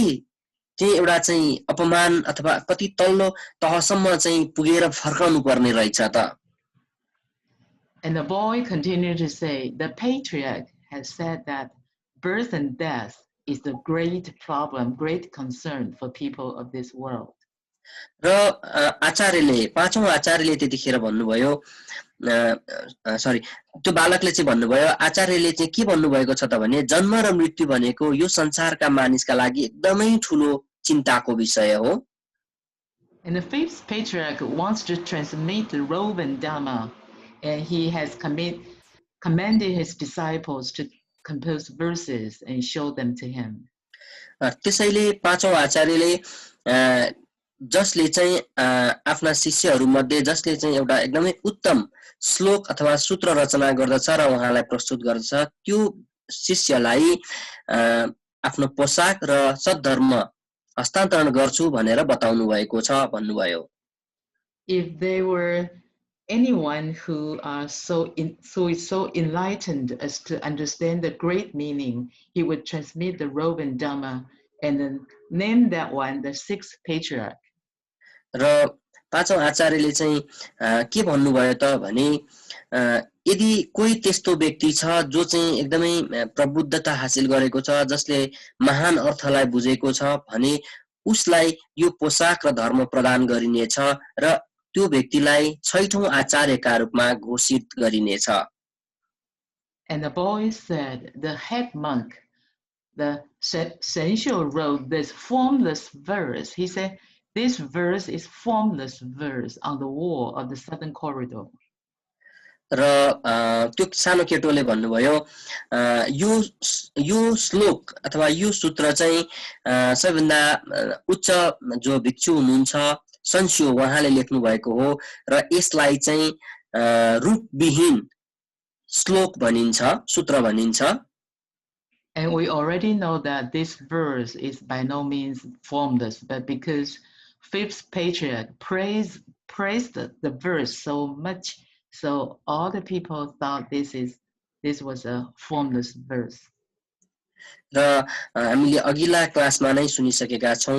Speaker 3: चाहिँ एउटा चाहिँ अपमान अथवा कति तल्लो तहसम्म चाहिँ पुगेर फर्काउनु पर्ने रहेछ त.
Speaker 2: And the boy continued to say, the patriarch has said that birth and death is the great problem, great concern for people of this world.
Speaker 3: र आचार्यले पाँचौं आचार्यले त्यतिखेर भन्नुभयो सरी त्यो बालकले चाहिँ भन्नुभयो आचार्यले चाहिँ के भन्नुभएको छ त भने जन्म र मृत्यु भनेको यो संसारका मानिसका लागि एकदमै ठूलो चिन्ताको विषय हो.
Speaker 2: And the fifth patriarch wants to transmit the robe and dharma, and he has commanded his disciples to compose verses and show them to him.
Speaker 3: त्यसैले पाँचौं आचार्यले जसले चाहिँ आफ्ना शिष्यहरू मध्ये जसले चाहिँ एउटा एकदमै उत्तम श्लोक अथवा सूत्र रचना गर्दछ र उहाँलाई प्रस्तुत गर्दछ त्यो शिष्यलाई आफ्नो पोशाक र सद्धर्म हस्तान्तरण गर्छु भनेर बताउनु भएको छ भन्नुभयो.
Speaker 2: If there were anyone who is so enlightened as to understand the great meaning, he would transmit the robe and dharma and then name that one the sixth patriarch.
Speaker 3: र पाँचौं आचार्यले चाहिँ के भन्नुभयो त भने यदि कोही त्यस्तो व्यक्ति छ जो चाहिँ एकदमै प्रबुद्धता हासिल गरेको छ जसले महान अर्थलाई बुझेको छ भने उसलाई यो पोशाक र धर्म प्रदान गरिनेछ र त्यो व्यक्तिलाई छैठौं आचार्यका रूपमा घोषित गरिनेछ.
Speaker 2: And the boy said, the head monk, the Sensho wrote this formless verse. He said, this verse is formless verse on the wall of the southern corridor.
Speaker 3: र त्यो सानो केटोले भन्नुभयो यो श्लोक अथवा यो सूत्र चाहिँ सबैभन्दा उच्च जो भिक्षु हुनुहुन्छ संस्यो उहाँले लेख्नु भएको हो र यसलाई चाहिँ रूपविहीन श्लोक भनिन्छ सूत्र भनिन्छ.
Speaker 2: And we already know that this verse is by no means formless, but because fifth patriarch praised the verse so much, so all the people thought this was a formless verse.
Speaker 3: र हामीले अघिल्ला क्लासमा नै सुनिसकेका छौं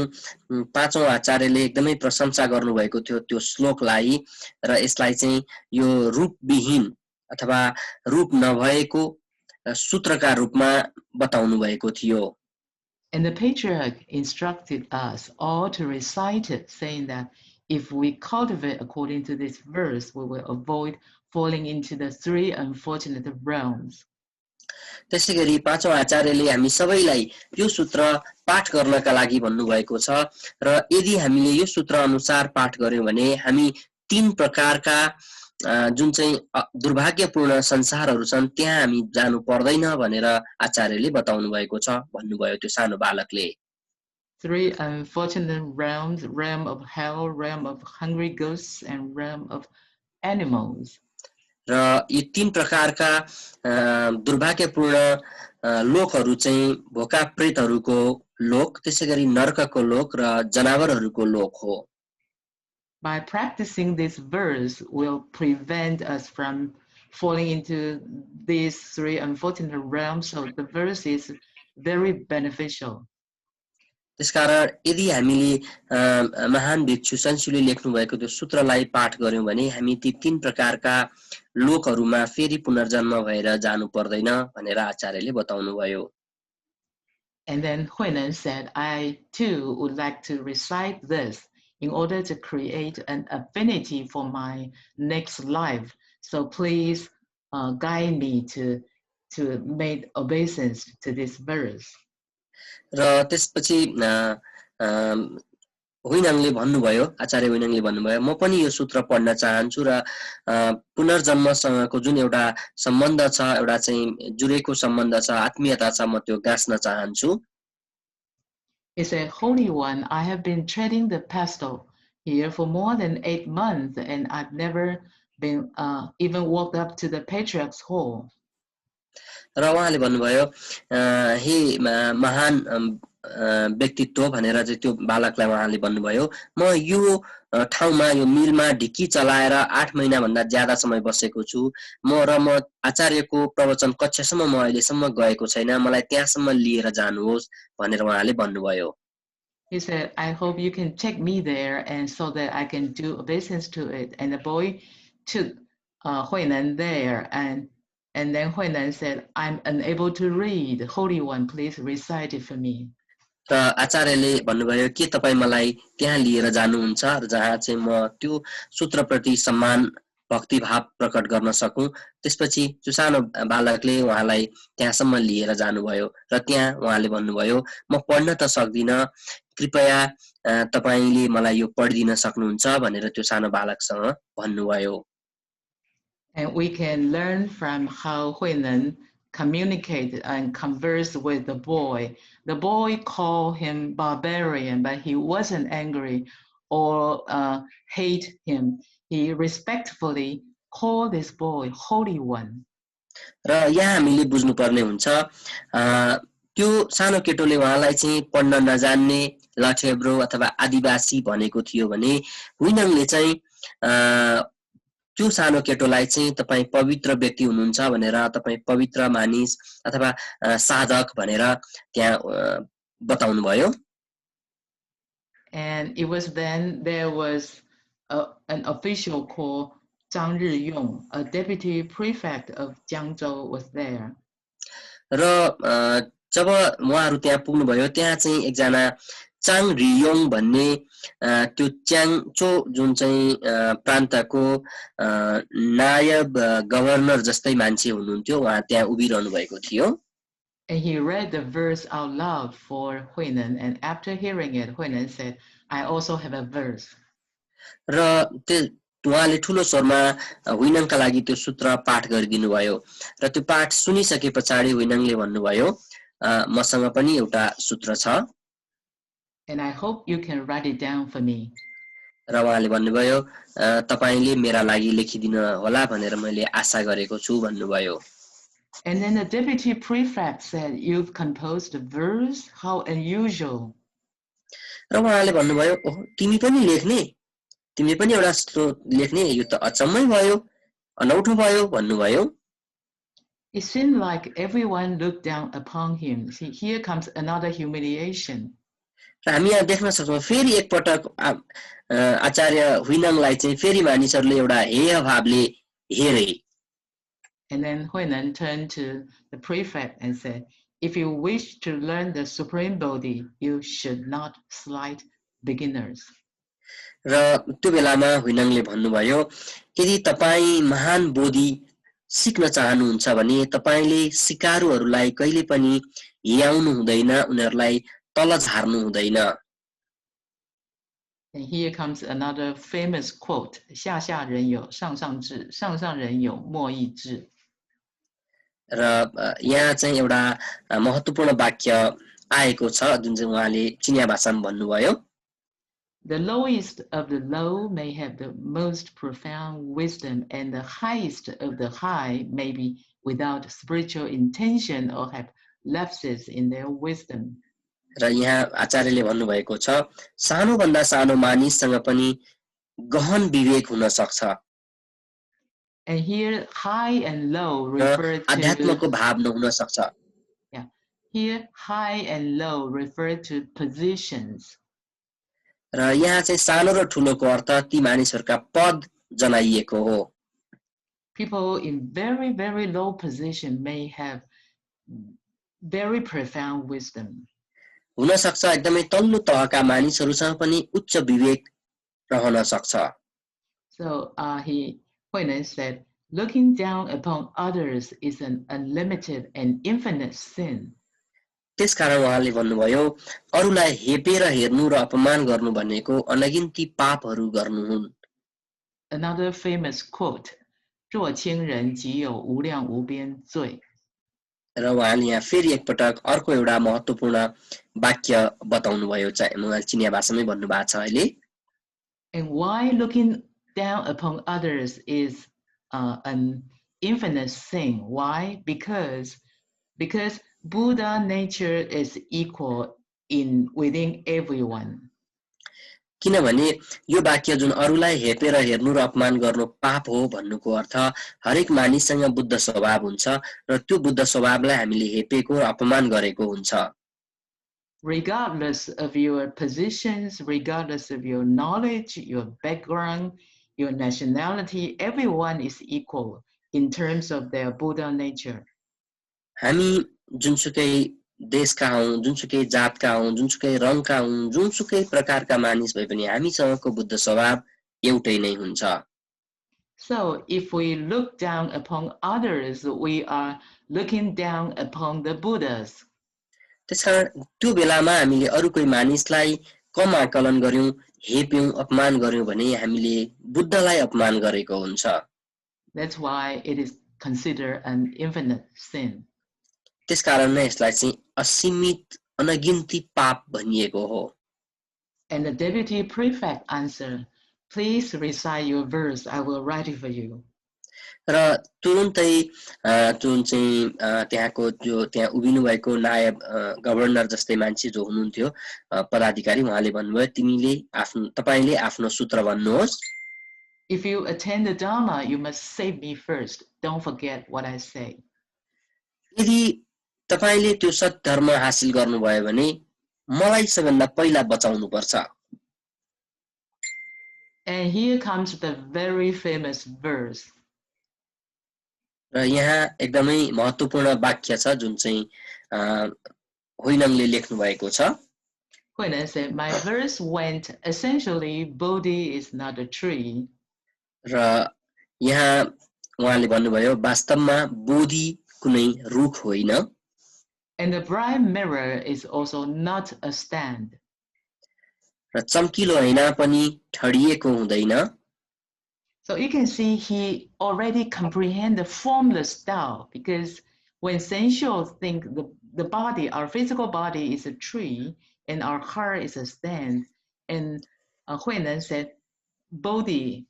Speaker 3: पाँचौं आचार्यले एकदमै प्रशंसा गर्नुभएको थियो त्यो श्लोकलाई र यसलाई चाहिँ यो रूपविहीन अथवा रूप नभएको सूत्रका रूपमा बताउनु भएको थियो.
Speaker 2: And the patriarch instructed us all to recite it, saying that if we cultivate according to this verse, we will avoid falling into the three unfortunate realms.
Speaker 3: त्यसैगरी पाँचौं आचार्यले हामी सबैलाई यो सूत्र पाठ गर्नका लागि भन्नुभएको छ र यदि हामीले यो सूत्र अनुसार पाठ गर्यौं भने हामी तीन प्रकारका जुन चाहिँ दुर्भाग्यपूर्ण संसारहरू छन् त्यहाँ हामी जानु पर्दैन भनेर आचार्यले बताउनु भएको छ भन्नुभयो त्यो सानो बालकले.
Speaker 2: Three unfortunate realms, realm of hell, realm of hungry ghosts, and realm of animals.
Speaker 3: र यी तीन प्रकारका दुर्भाग्यपूर्ण लोकहरू चाहिँ भोका प्रेतहरूको लोक त्यसैगरी नरकको लोक र जनावरहरूको लोक हो.
Speaker 2: By practicing this verse will prevent us from falling into these three unfortunate realms, so the verse is very beneficial.
Speaker 3: त्यसकारण यदि हामीले महान भिक्षु संस्योले लेख्नु भएको त्यो सूत्रलाई पाठ गर्यौं भने हामी ती तीन प्रकारका लोकहरूमा फेरि पुनर्जन्म भएर जानु पर्दैन भनेर आचार्यले बताउनु भयो.
Speaker 2: And then Huinan said, I too would like to recite this in order to create an affinity for my next life. So please guide me to make obeisance to this verse.
Speaker 3: र त्यसपछि हुइनाङले भन्नुभयो आचार्य हुइनाङले भन्नुभयो म पनि यो सूत्र पढ्न चाहन्छु र पुनर्जन्मसँगको जुन एउटा सम्बन्ध छ एउटा चाहिँ जुरेको सम्बन्ध छ आत्मीयता छ म त्यो गाँस्न चाहन्छु.
Speaker 2: He said, Holy One, I have been treading the pedestal here for more than 8 months and I've never been even walked up to the patriarch's hall.
Speaker 3: र उहाँले भन्नुभयो हे महान व्यक्तित्व भनेर चाहिँ त्यो बालकलाई उहाँले भन्नुभयो म यो ठाउँमा यो मिलमा ढिकी चलाएर 8 महिना भन्दा ज्यादा समय बसेको छु म आचार्यको प्रवचन कक्षासम्म म अहिलेसम्म गएको छैन मलाई त्यहाँसम्म लिएर जानुहोस् भनेर उहाँले भन्नुभयो.
Speaker 2: He said, I hope you can take me there and so that I can do obeisance to it. And the boy took Huinan there and then Huinan said, I'm unable to read. Holy One, please recite it for me.
Speaker 3: र आचार्यले भन्नुभयो के तपाई मलाई त्यहाँ लिएर जानुहुन्छ र जहाँ चाहिँ म त्यो सूत्रप्रति सम्मान भक्तिभाव प्रकट गर्न सकूं। त्यसपछि त्यो सानो बालकले उहाँलाई त्यहाँसम्म लिएर जानुभयो र त्यहाँ उहाँले भन्नुभयो म पढ्न त सक्दिन, कृपया तपाईले मलाई यो पढिदिन सक्नुहुन्छ भनेर त्यो सानो बालकसँग भन्नुभयो।
Speaker 2: And we can learn from how Huinan communicated and conversed with the boy. The boy called him barbarian, but he wasn't angry or hate him. He respectfully called this boy Holy One.
Speaker 3: र यहाँ हामीले बुझ्नुपर्ने हुन्छ त्यो सानो केटोले उहाँलाई चाहिँ पढ्न नजान्ने लठेब्रो अथवा आदिवासी भनेको थियो भने हुइनङले चाहिँ त्यो सानो केटोलाई चाहिँ तपाई पवित्र व्यक्ति हुनुहुन्छ भनेर तपाई पवित्र मानिस अथवा साधक भनेर त्यहाँ बताउनु भयो।
Speaker 2: And it was then there was an official called Zhang Riyong, a deputy prefect of Jiangzhou was there.
Speaker 3: र जब उहाँहरु त्यहाँ पुग्नु भयो त्यहाँ चाहिँ एकजना चाङ रियोङ भन्ने त्यो च्याङचो जुन चाहिँ प्रान्तको नायब गभर्नर जस्तै मान्छे हुनुहुन्थ्यो, उहाँ त्यहाँ उभिरहनु भएको थियो।
Speaker 2: And he read the verse out loud for Huinan, and after hearing it, Huinan said, I also have a verse.
Speaker 3: र उहाँले ठूलो स्वरमा हुइनङका लागि त्यो सूत्र पाठ गरिदिनु भयो र त्यो पाठ सुनिसके पछाडी हुइनङले भन्नुभयो मसँग पनि एउटा सूत्र छ।
Speaker 2: And I hope you can write it down for me.
Speaker 3: र उहाँले भन्नुभयो तपाईले मेरा लागि लेखिदिनु होला भनेर मैले आशा गरेको छु भन्नुभयो।
Speaker 2: And then the deputy prefect said, you've composed a verse? How unusual.
Speaker 3: र उहाँले भन्नुभयो ओह तिमी पनि लेख्ने, तिमीले पनि एउटा स्तोत्र लेख्ने, यो त अचम्मै भयो, अनौठो भयो भन्नुभयो।
Speaker 2: It seemed like everyone looked down upon him. See, here comes another humiliation.
Speaker 3: र हामी यहाँ देख्न सक्छौं फेरि एकपटक आचार्य हुइनङलाई चाहिँ फेरि मानिसहरूले एउटा हेय भावले हेरे।
Speaker 2: And then Huinan turned to the prefect and said, if you wish to learn the supreme bodhi, you should not slight beginners.
Speaker 3: र त्यो बेलामा हुइनङले भन्नुभयो यदि तपाई महान बोधि सिक्न चाहनुहुन्छ भने तपाईले सिकारुहरूलाई कहिले पनि हियाउनु हुँदैन, उनीहरूलाई तल झार्नु हुँदैन।
Speaker 2: And here comes another famous quote, 下下人有上上智，上上人有莫易智。
Speaker 3: र यहाँ चाहिँ एउटा महत्त्वपूर्ण वाक्य आएको छ जुन चाहिँ उहाँले चिनिया भाषामा भन्नुभयो।
Speaker 2: The lowest of the low may have the most profound wisdom, and the highest of the high may be without spiritual intention or have lapses in their wisdom.
Speaker 3: र यहाँ आचार्यले भन्नुभएको छ सानो भन्दा सानो मानिससँग पनि गहन विवेक हुन सक्छ।
Speaker 2: And here high and low refer to
Speaker 3: आध्यात्मको भाव नहुन सक्छ।
Speaker 2: Yeah. Here high and low refer to positions.
Speaker 3: र यहाँ चाहिँ सानो र ठूलोको अर्थ ती मानिसहरुका पद जनाइएको हो।
Speaker 2: People in very, very low position may have very profound wisdom.
Speaker 3: हुन सक्छ एकदमै तल्लो तहका मानिसहरुसँग पनि उच्च विवेक रहन सक्छ।
Speaker 2: So Huinan said, looking down upon others is an unlimited and infinite sin.
Speaker 3: त्यसकारण उहाँले भन्नुभयो अरूलाई हेपेर हेर्नु र अपमान गर्नु भनेको अनगिन्ती पापहरू गर्नु हुन्।
Speaker 2: Another famous quote, 若轻人即有无量无边罪。
Speaker 3: र उहाँले यहाँ फेरि एकपटक अर्को एउटा महत्त्वपूर्ण वाक्य बताउनु भयो, चाहिँ उहाँले चिनिया भाषामै भन्नुभएको छ अहिले।
Speaker 2: And why looking down upon others is an infinite sin? Why? Because Buddha nature is equal within everyone.
Speaker 3: किनभने यो वाक्य जुन अरूलाई हेपेर हेर्नु र अपमान गर्नु पाप हो भन्नुको अर्थ हरेक मानिससँग बुद्ध स्वभाव हुन्छ र त्यो बुद्ध स्वभावलाई हामीले हेपेको र अपमान गरेको हुन्छ।
Speaker 2: Regardless of your positions, regardless of your knowledge, your background, your nationality, everyone is equal in terms of their Buddha nature.
Speaker 3: हामी जुनसुकै देशका हौं जुनसुकै जातका हौं जुनसुकै रङका हौं जुनसुकै प्रकारका मानिस भए पनि हामीसँगको बुद्ध स्वभाव एउटै नै हुन्छ
Speaker 2: So if we look down upon others, we are looking down upon the Buddhas.
Speaker 3: त्यसकारण त्यो बेलामा हामीले अरु कोही मानिसलाई कम आकलन गर्यौं हेप्यौं अपमान गर्यौं भने हामीले बुद्धलाई अपमान गरेको हुन्छ
Speaker 2: That's why it is considered an infinite sin.
Speaker 3: त्यसकारण नै यसलाई चाहिँ असीमित अनगिन्ती पाप भनिएको हो
Speaker 2: And the deputy prefect answered, "Please recite your verse. I will write it for you."
Speaker 3: र तुरुन्तै जुन चाहिँ त्यहाँको जो त्यहाँ उभिनु भएको नायब गभर्नर जस्तै मान्छे जो हुनुहुन्थ्यो पदाधिकारी उहाँले भन्नुभयो तिमीले तपाईले आफ्नो सूत्र भन्नुहोस्
Speaker 2: If you attend the Dharma, you must save me first. Don't forget what I say.
Speaker 3: यदि तपाईले त्यो सत्य धर्म हासिल गर्नुभयो भने मलाई सबैभन्दा पहिला बचाउनु पर्छ
Speaker 2: And here comes the very famous verse.
Speaker 3: र यहाँ एकदमै महत्त्वपूर्ण वाक्य छ जुन चाहिँ होइनङले लेख्नु भएको छ
Speaker 2: Hoinan said, "My verse went essentially, Bodhi is not a tree."
Speaker 3: र यहाँ उहाँले भन्नुभयो वास्तवमा बोधि कुनै रुख होइन
Speaker 2: And the bright mirror is also not a stand.
Speaker 3: र चम्किलो ऐना पनि ठडिएको हुँदैन
Speaker 2: So you can see he already comprehend the formless Tao, because when sensuals think the body, our physical body is a tree and our heart is a stand, and Huinan said, Bodhi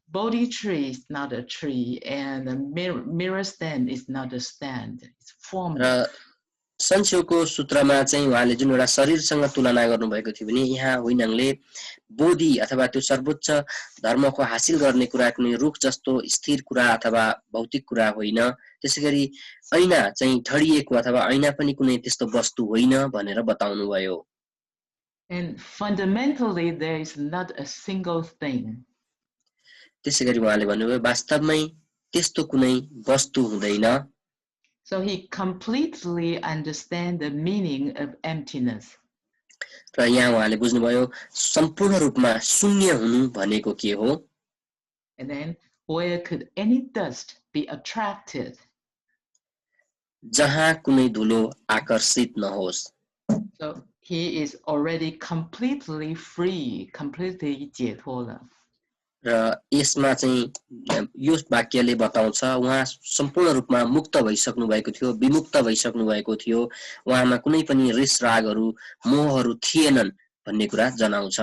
Speaker 2: tree is not a tree and the mirror stand is not a stand. It's formless.
Speaker 3: संस्योको सूत्रमा चाहिँ उहाँले जुन एउटा शरीरसँग तुलना गर्नुभएको थियो भने यहाँ होइनङले बोधि अथवा त्यो सर्वोच्च धर्मको हासिल गर्ने कुरा कुनै रुख जस्तो स्थिर कुरा अथवा भौतिक कुरा होइन त्यसैगरी ऐना चाहिँ ठडिएको अथवा ऐना पनि कुनै त्यस्तो वस्तु होइन भनेर बताउनु भयो
Speaker 2: And fundamentally there is not a single thing.
Speaker 3: त्यसैगरी उहाँले भन्नुभयो वास्तवमै त्यस्तो कुनै वस्तु हुँदैन
Speaker 2: So he completely understands the meaning of emptiness.
Speaker 3: र यहाँ उहाँले बुझ्नुभयो सम्पूर्ण रूपमा शून्य हुनु भनेको के हो
Speaker 2: And then where could any dust be attracted?
Speaker 3: जहाँ कुनै धुलो आकर्षित नहोस्
Speaker 2: So he is already completely free, completely 解脱了.
Speaker 3: र यसमा चाहिँ यो वाक्यले बताउँछ उहाँ सम्पूर्ण रूपमा मुक्त भइसक्नु भएको थियो विमुक्त भइसक्नु भएको थियो उहाँमा कुनै पनि रिस रागहरू मोहहरू थिएनन् भन्ने कुरा जनाउँछ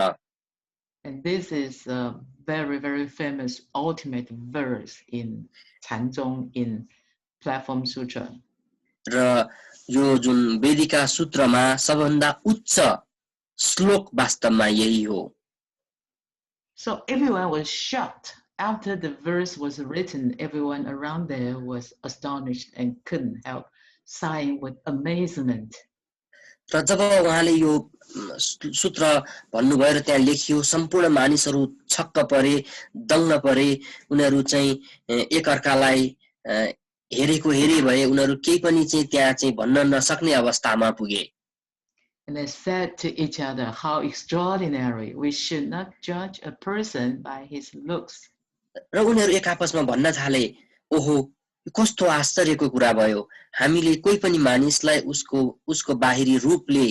Speaker 2: And this is a very, very famous ultimate verse in Tanzong in Platform Sutra.
Speaker 3: र यो जुन वेदिका सूत्रमा सबभन्दा उच्च श्लोक वास्तवमा यही हो
Speaker 2: So everyone was shocked. After the verse was written, everyone around there was astonished and couldn't help sighing with amazement.
Speaker 3: र जब उहाँले यो सूत्र भन्नुभयो र त्यहाँ लेखियो सम्पूर्ण मानिसहरू छक्क परे दङ्ग परे उनीहरू चाहिँ एकअर्कालाई हेरेको हेरे भए उनीहरू केही पनि चाहिँ त्यहाँ चाहिँ भन्न नसक्ने अवस्थामा पुगे
Speaker 2: And they said to each other, "How extraordinary! We should not judge a person by his looks."
Speaker 3: र उनीहरू एक आपसमा भन्न थाले ओहो कस्तो आश्चर्यको कुरा भयो हामीले कोही पनि मानिसलाई उसको बाहिरी रूपले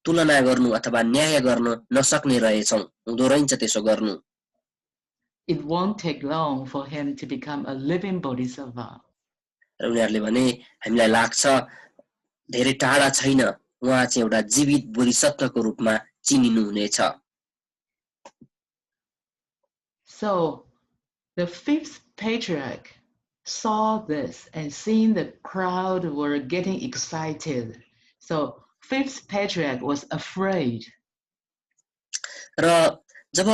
Speaker 3: तुलना गर्नु अथवा न्याय गर्न नसक्ने रहेछौं हुँदो रहन्छ त्यसो गर्नु
Speaker 2: It won't take long for him to become a living bodhisattva.
Speaker 3: र उनीहरूले भने हामीलाई लाग्छ धेरै टाढा छैन उहाँ चाहिँ एउटा जीवित बोधिसत्वको रूपमा चिनिनु हुनेछ
Speaker 2: So the fifth patriarch saw this and seeing the crowd were getting excited. So fifth patriarch was afraid.
Speaker 3: र जब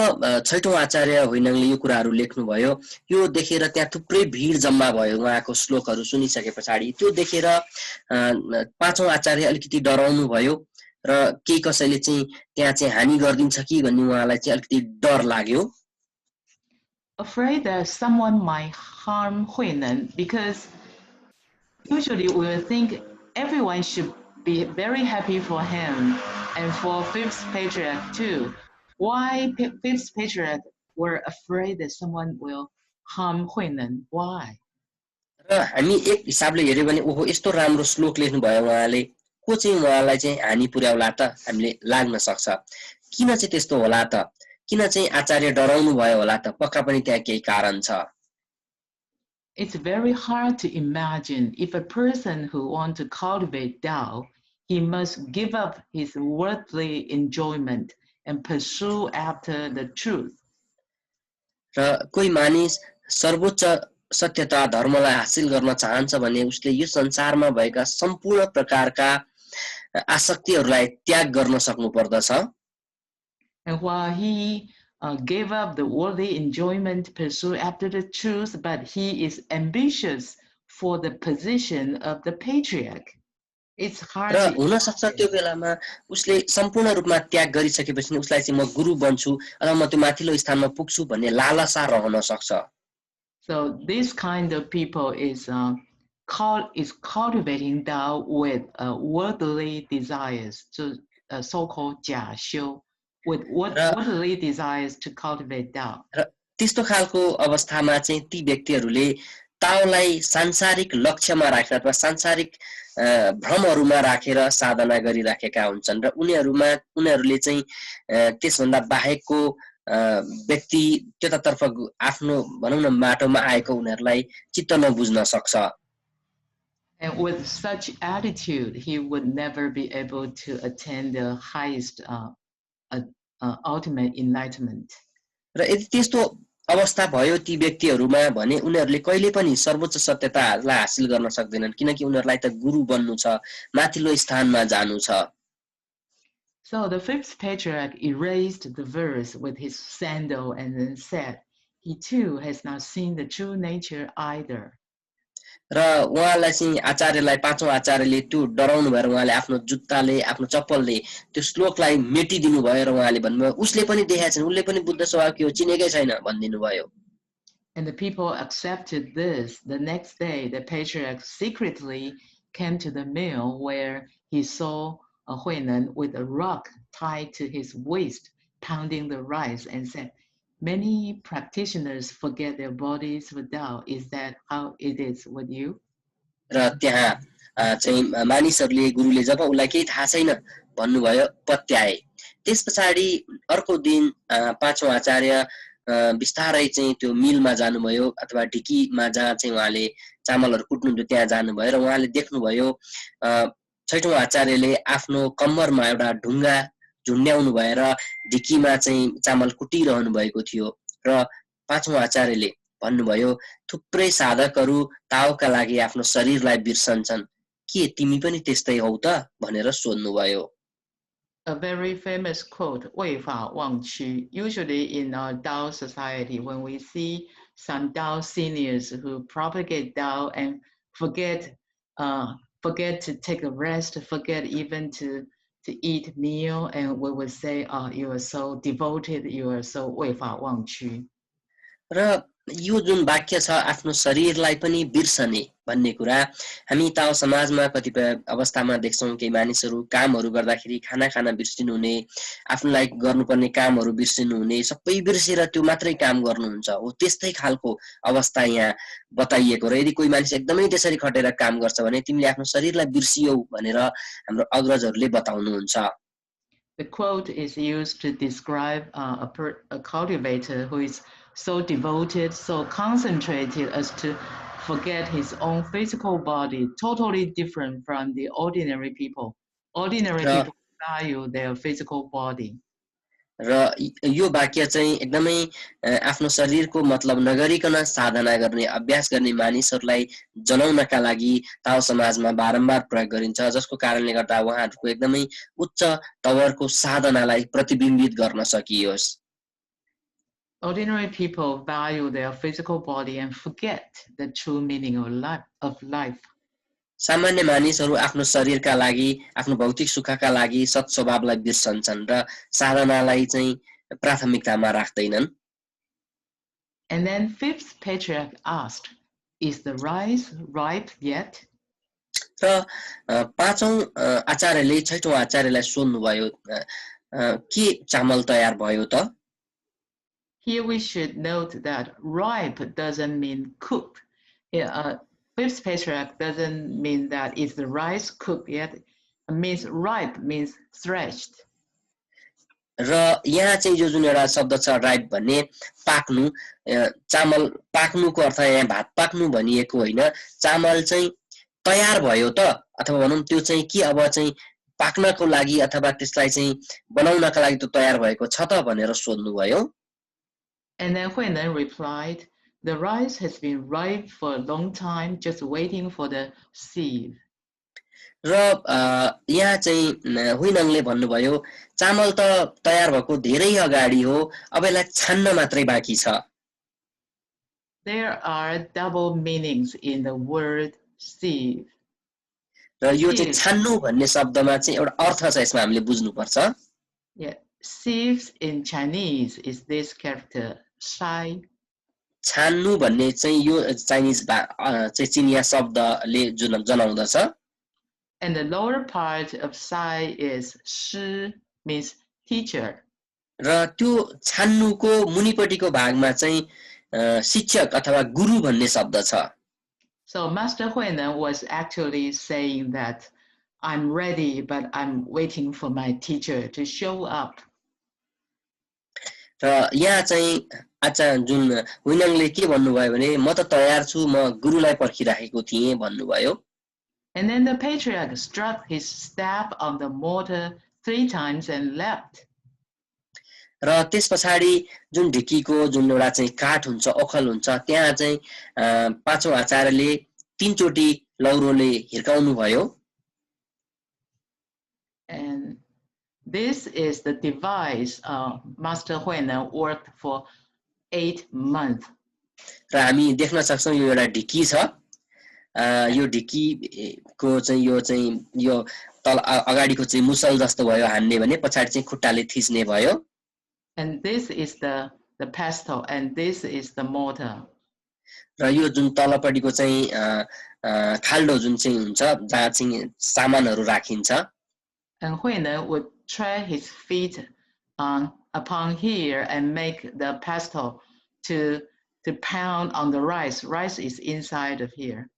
Speaker 3: छैटौं आचार्य होइनङले यो कुराहरू लेख्नुभयो यो देखेर त्यहाँ थुप्रै भिड जम्मा भयो उहाँको श्लोकहरू सुनिसके पछाडि त्यो देखेर पाँचौं आचार्य अलिकति डराउनु भयो र केही कसैले चाहिँ त्यहाँ चाहिँ हानि गर्दिन्छ कि भन्ने उहाँलाई चाहिँ अलिकति डर लाग्यो
Speaker 2: Afraid that someone might harm Huinan, because usually we will think everyone should be very happy for him and for fifth patriarch too. Why fifth patriarch were afraid that someone will harm Huinan? Why?
Speaker 3: र हामी एक हिसाबले हेर्यो भने ओहो यस्तो राम्रो श्लोक लेख्नु भयो उहाँले को चाहिँ उहाँलाई चाहिँ हानि पुर्याउला त हामीले लाग्न सक्छ किन चाहिँ त्यस्तो होला त किन चाहिँ आचार्य डराउनु भयो होला त पक्का पनि त्यहाँ केही कारण छ
Speaker 2: It's very hard to imagine if a person who wants to cultivate Tao, he must give up his worldly enjoyment and pursue after the truth.
Speaker 3: र कोही मानिस सर्वोच्च सत्यता धर्मलाई हासिल गर्न चाहन्छ भने उसले यो संसारमा भएका सम्पूर्ण प्रकारका आसक्तिहरूलाई त्याग गर्न सक्नु पर्दछ
Speaker 2: And while he gave up the worldly enjoyment, pursue after the truth, but he is ambitious for the position of the patriarch. It's hard
Speaker 3: र
Speaker 2: to
Speaker 3: हुन सक्छ त्यो बेलामा उसले सम्पूर्ण रूपमा त्याग गरिसकेपछि उसलाई चाहिँ म गुरु बन्छु अथवा म त्यो माथिल्लो स्थानमा पुग्छु भन्ने लालसा रहन सक्छ
Speaker 2: So this kind of people is cultivating Tao with worldly desires, so-called 假修, with worldly desires to cultivate Tao.
Speaker 3: र त्यस्तो खालको अवस्थामा चाहिँ ती व्यक्तिहरूले ताओलाई सांसारिक लक्ष्यमा राखेर अथवा सांसारिक भ्रमहरूमा राखेर साधना गरिराखेका हुन्छन् र उनीहरूले चाहिँ त्यसभन्दा बाहेकको व्यक्ति त्यतातर्फ आफ्नो भनौं न माटोमा आएको उनीहरूलाई चित्त नबुझ्न सक्छ
Speaker 2: And with such attitude, he would never be able to attain the highest ultimate enlightenment.
Speaker 3: र यदि त्यस्तो अवस्था भयो ती व्यक्तिहरूमा भने उनीहरूले कहिले पनि सर्वोच्च सत्यतालाई हासिल गर्न सक्दैनन् किनकि उनीहरूलाई त गुरु बन्नु छ माथिल्लो स्थानमा जानु छ
Speaker 2: So the fifth patriarch erased the verse with his sandal and then said, he too has not seen the true nature either.
Speaker 3: र उहाँलाई चाहिँ आचार्यलाई पाँचौं आचार्यले त्यो डराउनु भएर उहाँले आफ्नो जुत्ताले आफ्नो चप्पलले त्यो श्लोकलाई मेटिदिनु भयो र उहाँले भन्नुभयो उसले पनि देखेको छैन उसले पनि बुद्ध स्वभाव के हो चिनेकै छैन भन्दिनु भयो
Speaker 2: And the people accepted this. The next day, the patriarch secretly came to the mill where he saw a Huinan with a rock tied to his waist, pounding the rice, and said, many practitioners forget their bodies with Tao. Is that how it is with you?
Speaker 3: र त्यहाँ चाहिँ मानिसहरूले गुरुले जब उलाई केही थाहा छैन भन्नुभयो पत्याए त्यसपछि अर्को दिन पाँचौं आचार्य बिस्तारै चाहिँ त्यो मिलमा जानुभयो अथवा ढिकीमा जहाँ चाहिँ उहाँले चामलहरू कुट्नुहुन्थ्यो त्यहाँ जानुभयो र उहाँले देख्नुभयो छैठौं आचार्यले आफ्नो कम्मरमा एउटा ढुङ्गा झुन्ड्याउनु भएर ढिकीमा चाहिँ चामल कुटिरहनु भएको थियो र पाँचौं आचार्यले भन्नुभयो थुप्रै साधकहरू ताओका लागि आफ्नो शरीरलाई बिर्सन्छन् के तिमी पनि त्यस्तै हौ त भनेर सोध्नुभयो
Speaker 2: A very famous quote, 为法忘躯. Usually in our Tao society, when we see some Tao seniors who propagate Tao and forget to take a rest, forget even to eat meal, and we would say, oh, you are so devoted, you are so 为法忘躯.
Speaker 3: र यो जुन वाक्य छ आफ्नो शरीरलाई पनि बिर्सने भन्ने कुरा हामी ताओ समाजमा कतिपय अवस्थामा देख्छौं केही मानिसहरू कामहरू गर्दाखेरि खाना खाना बिर्सिनु हुने आफ्नलाई गर्नुपर्ने कामहरू बिर्सिनु हुने सबै बिर्सेर त्यो मात्रै काम गर्नुहुन्छ हो त्यस्तै खालको अवस्था यहाँ बताइएको र यदि कोही मानिस एकदमै त्यसरी खटेर काम गर्छ भने तिमीले आफ्नो शरीरलाई बिर्सियौ भनेर हाम्रो अग्रजहरूले बताउनुहुन्छ
Speaker 2: The quote is used to describe a cultivator who is so devoted, so concentrated as to forget his own physical body, totally different from the ordinary people. Ordinary people value their physical body.
Speaker 3: र यो वाक्य चाहिँ एकदमै आफ्नो शरीरको मतलब नगरिकन साधना गर्ने अभ्यास गर्ने मानिसहरूलाई जनाउनका लागि ताओ समाजमा बारम्बार प्रयोग गरिन्छ जसको कारणले गर्दा उहाँहरूको एकदमै उच्च तवरको साधनालाई प्रतिबिम्बित गर्न सकियोस्
Speaker 2: Ordinary people value their physical body and forget the true meaning of life.
Speaker 3: सामान्य मानिसहरू आफ्नो शरीरका लागि आफ्नो भौतिक सुखका लागि सत् स्वभावलाई बिर्सन्छन् र साधनालाई चाहिँ प्राथमिकतामा राख्दैनन्
Speaker 2: And then fifth patriarch asked, is the rice ripe yet?
Speaker 3: र पाँचौं आचार्यले छैटौं आचार्यलाई सोध्नुभयो के चामल तयार भयो त?
Speaker 2: Here we should note that ripe doesn't mean cooked. Fifth patriarch doesn't mean that is the rice cooked yet. It means ripe means threshed.
Speaker 3: र यहाँ चाहिँ यो जुन एउटा शब्द छ राइप भन्ने पाक्नु, चामल पाक्नुको अर्थ यहाँ भात पाक्नु भनिएको होइन, चामल चाहिँ तयार भयो त अथवा भनौं त्यो चाहिँ के अब चाहिँ पाक्नको लागि अथवा त्यसलाई चाहिँ बनाउनका लागि त्यो तयार भएको छ त भनेर सोध्नु भयो.
Speaker 2: And then Huinan replied, the rice has been ripe for a long time, just waiting for the sieve.
Speaker 3: र यहाँ चाहिँ हुइनङले भन्नुभयो चामल त तयार भएको धेरै अगाडि हो, अब यसलाई छान्न मात्रै बाँकी छ.
Speaker 2: There are double meanings in the word sieve.
Speaker 3: र यो चाहिँ छान्नु भन्ने शब्दमा चाहिँ एउटा अर्थ छ, यसमा हामीले बुझ्नुपर्छ.
Speaker 2: Yeah, sieves in Chinese is this character shai.
Speaker 3: छान्नु भन्ने चाहिँ यो चाइनिज चाहिँ चिनिया शब्दले जुन जनाउँदछ.
Speaker 2: And the lower part of sai is shi, means teacher.
Speaker 3: र त्यो छान्नुको मुनिपट्टिको भागमा चाहिँ शिक्षक अथवा गुरु भन्ने शब्द छ.
Speaker 2: So Master Huinan was actually saying that I'm ready, but I'm waiting for my teacher to show up.
Speaker 3: र यहाँ चाहिँ आचार्य जुन हुइनङले के भन्नुभयो भने म त तयार छु, म गुरुलाई पर्खिराखेको थिएँ भन्नुभयो.
Speaker 2: And then the patriarch struck his staff on the mortar 3 times and left.
Speaker 3: र त्यसपछि जुन ढिकीको जुन एउटा चाहिँ काठ हुन्छ, ओखल हुन्छ, त्यहाँ चाहिँ पाँचौं आचार्यले 3 चोटी लौरोले हिर्काउनु भयो.
Speaker 2: And this is the device Master Huinan worked for 8 months.
Speaker 3: र हामी देख्न सक्छौं यो एउटा ढिकी छ. यो ढिकीको चाहिँ यो तल अगाडिको चाहिँ मुसल जस्तो भयो हान्ने भने पछाडी चाहिँ खुट्टाले थिच्ने भयो.
Speaker 2: And this is the pestle and this is the mortar.
Speaker 3: र यो जुन तलपट्टिको चाहिँ खाल्डो जुन चाहिँ हुन्छ जहाँ चाहिँ सामानहरु राखिन्छ.
Speaker 2: And Huinan would tread his feet upon here and make the pestle to pound on the rice. Rice is inside of here.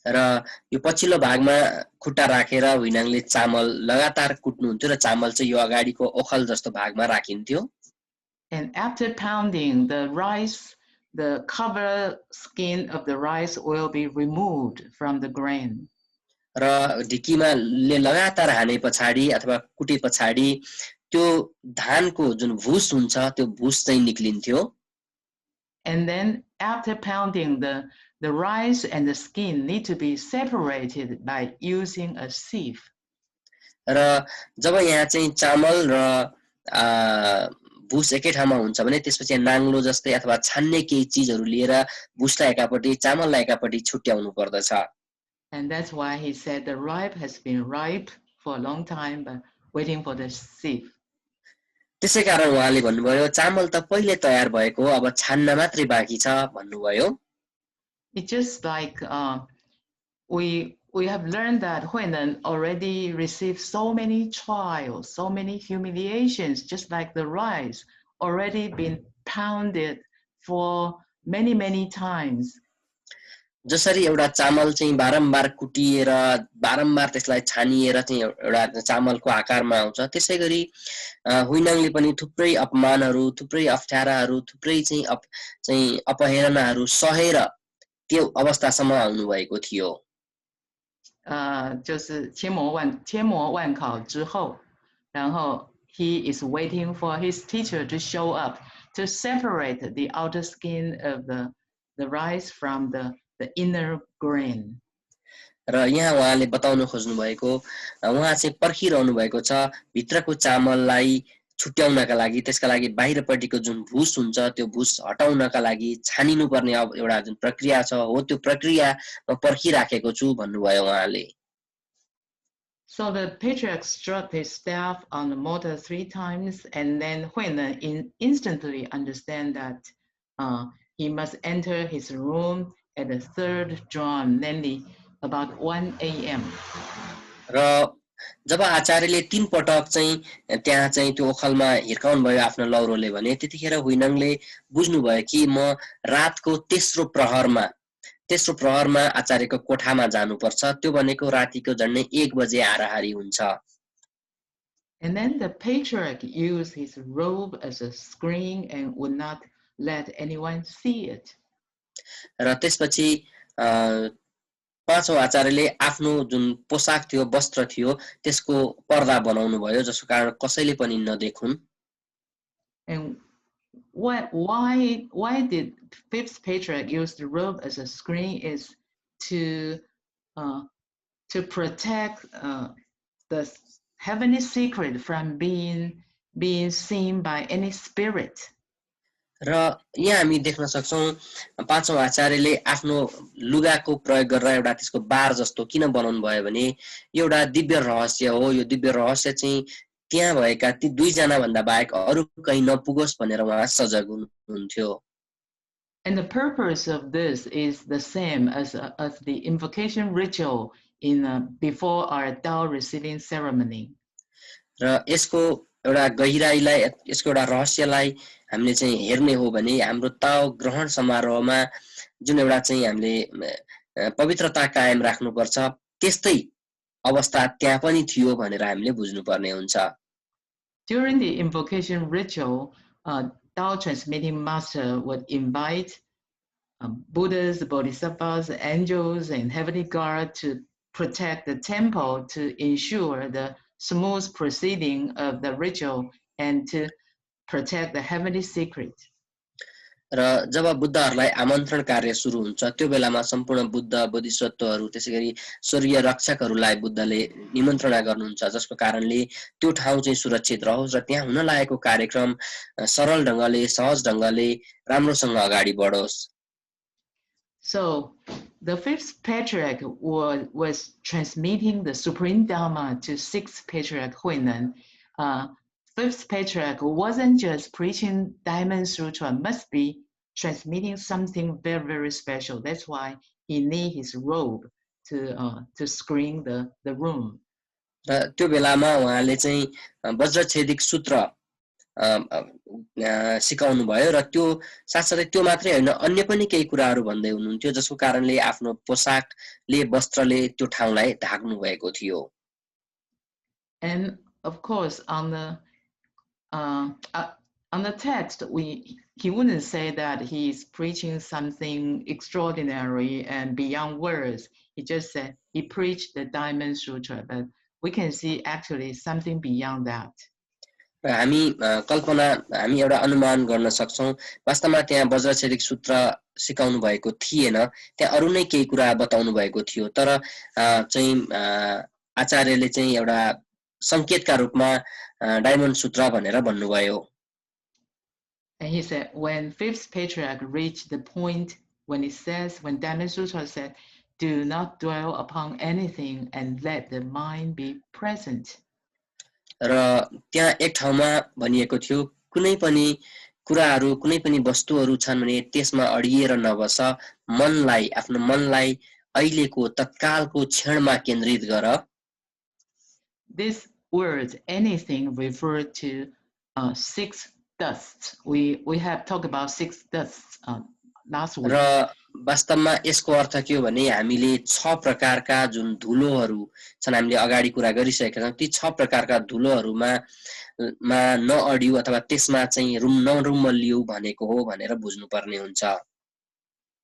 Speaker 3: र यो पछिल्लो भागमा खुट्टा राखेर हुइनाङले चामल लगातार कुट्नुहुन्थ्यो र चामल चाहिँ यो अगाडिको ओखल जस्तो भागमा राखिन्थ्यो.
Speaker 2: And after pounding the rice, the cover skin of the rice will be removed from the grain.
Speaker 3: र ढिकीमा ले लगातार हाने पछाडी अथवा कुटे पछाडी त्यो धानको जुन भुस हुन्छ त्यो भुस चाहिँ निक्लिन्थ्यो.
Speaker 2: And then after pounding the rice and the skin need to be separated by using a sieve.
Speaker 3: र जब यहाँ चाहिँ चामल र भुस एकै ठाउँमा हुन्छ भने त्यसपछि नाङ्लो जस्तै अथवा छान्ने केही चीजहरु लिएर भुसलाई एकापट्टि चामललाई एकापट्टि छुट्याउनु पर्दछ.
Speaker 2: And that's why he said the ripe has been ripe for a long time but waiting for the sieve.
Speaker 3: त्यसैकारण उहाँले भन्नुभयो चामल त पहिले तयार भएको हो, अब छान्न मात्रै बाँकी छ भन्नुभयो.
Speaker 2: It's just like we have learned that Huinan already received so many trials, so many humiliations, just like the rice already been pounded for many times.
Speaker 3: जसरी एउटा चामल चाहिँ बारम्बार कुटिएर बारम्बार त्यसलाई छानिएर चाहिँ एउटा चामलको आकारमा आउँछ, त्यसैगरी हुइनाङले पनि थुप्रै अपमानहरु, थुप्रै अप्ठ्याराहरु, थुप्रै चाहिँ अपहेलनाहरु सहेर त्यो अवस्थासम्म आउनु भएको थियो.
Speaker 2: 就是千磨万考之后，然后 he is waiting for his teacher to show up to separate the outer skin of the rice from the inner grain.
Speaker 3: र यहाँ उहाँले बताउन खोज्नु भएको उहाँ चाहिँ पर्खिरहनु भएको छ भित्रको चामललाई छुट्याउनका लागि, त्यसका लागि बाहिरपट्टिको जुन भुस हुन्छ त्यो भुस हटाउनका लागि छानिनु पर्ने एउटा जुन प्रक्रिया छ हो त्यो प्रक्रिया म पर्खिराखेको छु भन्नुभयो उहाँले.
Speaker 2: So the patriarch struck his staff on the mortar 3 times, and then Huinan instantly understand that he must enter his room at the 3rd drum, namely about 1 a.m.
Speaker 3: र जब आचार्यले 3 पटक चाहिँ त्यहाँ चाहिँ त्यो ओखलमा हिर्काउनु भयो आफ्नो लौरोले भने त्यतिखेर हुइनङले बुझ्नुभयो कि म रातको तेस्रो प्रहरमा आचार्यको कोठामा जानुपर्छ त्यो भनेको रातिको झन्डै 1 बजे आराहारी हुन्छ.
Speaker 2: And then the patriarch used his robe as a screen and would not let anyone see it.
Speaker 3: र त्यसपछि पाँचौं आचार्यले आफ्नो जुन पोशाक थियो वस्त्र थियो त्यसको पर्दा बनाउनु भयो जसको कारण कसैले पनि नदेखुन्.
Speaker 2: And why did fifth patriarch use the robe as a screen is to protect the heavenly secret from being seen by any spirit.
Speaker 3: र यहाँ हामी देख्न सक्छौं पाँचौं आचार्यले आफ्नो लुगाको प्रयोग गरेर एउटा त्यसको बार जस्तो किन बनाउनु भयो भने एउटा दिव्य रहस्य हो. यो दिव्य रहस्य चाहिँ त्यहाँ भएका ती 2 जना भन्दा बाहेक अरु कहीं नपुगोस् भनेर उहाँ सजग हुनुहुन्थ्यो.
Speaker 2: And the purpose of this is the same as the invocation ritual in before our Tao receiving ceremony.
Speaker 3: र यसको एउटा गहिराईलाई यसको एउटा रहस्यलाई हामीले चाहिँ हेर्ने हो भने हाम्रो ताओ ग्रहण समारोहमा जुन एउटा चाहिँ हामीले पवित्रता कायम राख्नुपर्छ त्यस्तै अवस्था त्यहाँ पनि थियो भनेर हामीले बुझ्नुपर्ने हुन्छ.
Speaker 2: During the invocation ritual, Tao transmitting master would invite Buddhas, Bodhisattvas, angels, and heavenly guard to protect the temple to ensure the smooth proceeding of the ritual and to protect the heavenly secret.
Speaker 3: र जब बुद्धहरूलाई आमन्त्रण कार्य सुरु हुन्छ त्यो बेलामा सम्पूर्ण बुद्ध बोधिसत्वहरू त्यसैगरी स्वर्गीय रक्षकहरूलाई बुद्धले निमन्त्रणा गर्नुहुन्छ जसको कारणले त्यो ठाउँ चाहिँ सुरक्षित रहोस् र त्यहाँ हुन लागेको कार्यक्रम सरल ढंगले सहज ढंगले राम्रोसँग अगाडि बढोस्.
Speaker 2: So the fifth patriarch was transmitting the supreme dharma to sixth patriarch Huinan. Fifth patriarch wasn't just preaching Diamond Sutra, must be transmitting something very, very special. That's why he need his robe to screen the room.
Speaker 3: र त्यो बेलामा उहाँले चाहिँ वज्रछेदिक सूत्र सिकाउनु भयो र त्यो साथसाथै त्यो मात्रै हैन अन्य पनि केही कुराहरू भन्दै हुनुहुन्थ्यो जसको कारणले आफ्नो पोशाकले वस्त्रले त्यो ठाउँलाई ढाक्नु भएको थियो.
Speaker 2: And of course on the text he wouldn't say that he's preaching something extraordinary and beyond words. He just said he preached the Diamond Sutra, but we can see actually something beyond that.
Speaker 3: हामी एउटा अनुमान गर्न सक्छौं वास्तवमा त्यहाँ वज्रछेदिक सूत्र सिकाउनु भएको थिएन त्यहाँ अरु नै केही कुरा बताउनु भएको थियो तर चाहिँ आचार्यले चाहिँ एउटा संकेतका रूपमा डायमन्ड सूत्र भनेर भन्नुभयो.
Speaker 2: And he said when fifth patriarch reached the point when Diamond Sutra said do not dwell upon anything and let the mind be present.
Speaker 3: र त्यहाँ एक ठाउँमा भनिएको थियो कुनै पनि कुराहरू कुनै पनि वस्तुहरू छन् भने त्यसमा अडिएर नबस मनलाई आफ्नो मनलाई अहिलेको तत्कालको क्षणमा केन्द्रित गर.
Speaker 2: This word anything refer to 6 dusts. We have talked about 6 dusts last week.
Speaker 3: र वास्तवमा यसको अर्थ के हो भने हामीले 6 प्रकारका जुन धुलोहरू छन् हामीले अगाडि कुरा गरिसकेका छौं ती 6 प्रकारका धुलोहरूमा नअडिउ अथवा त्यसमा चाहिँ नरुमलिउ भनेको हो भनेर बुझ्नु पर्ने हुन्छ.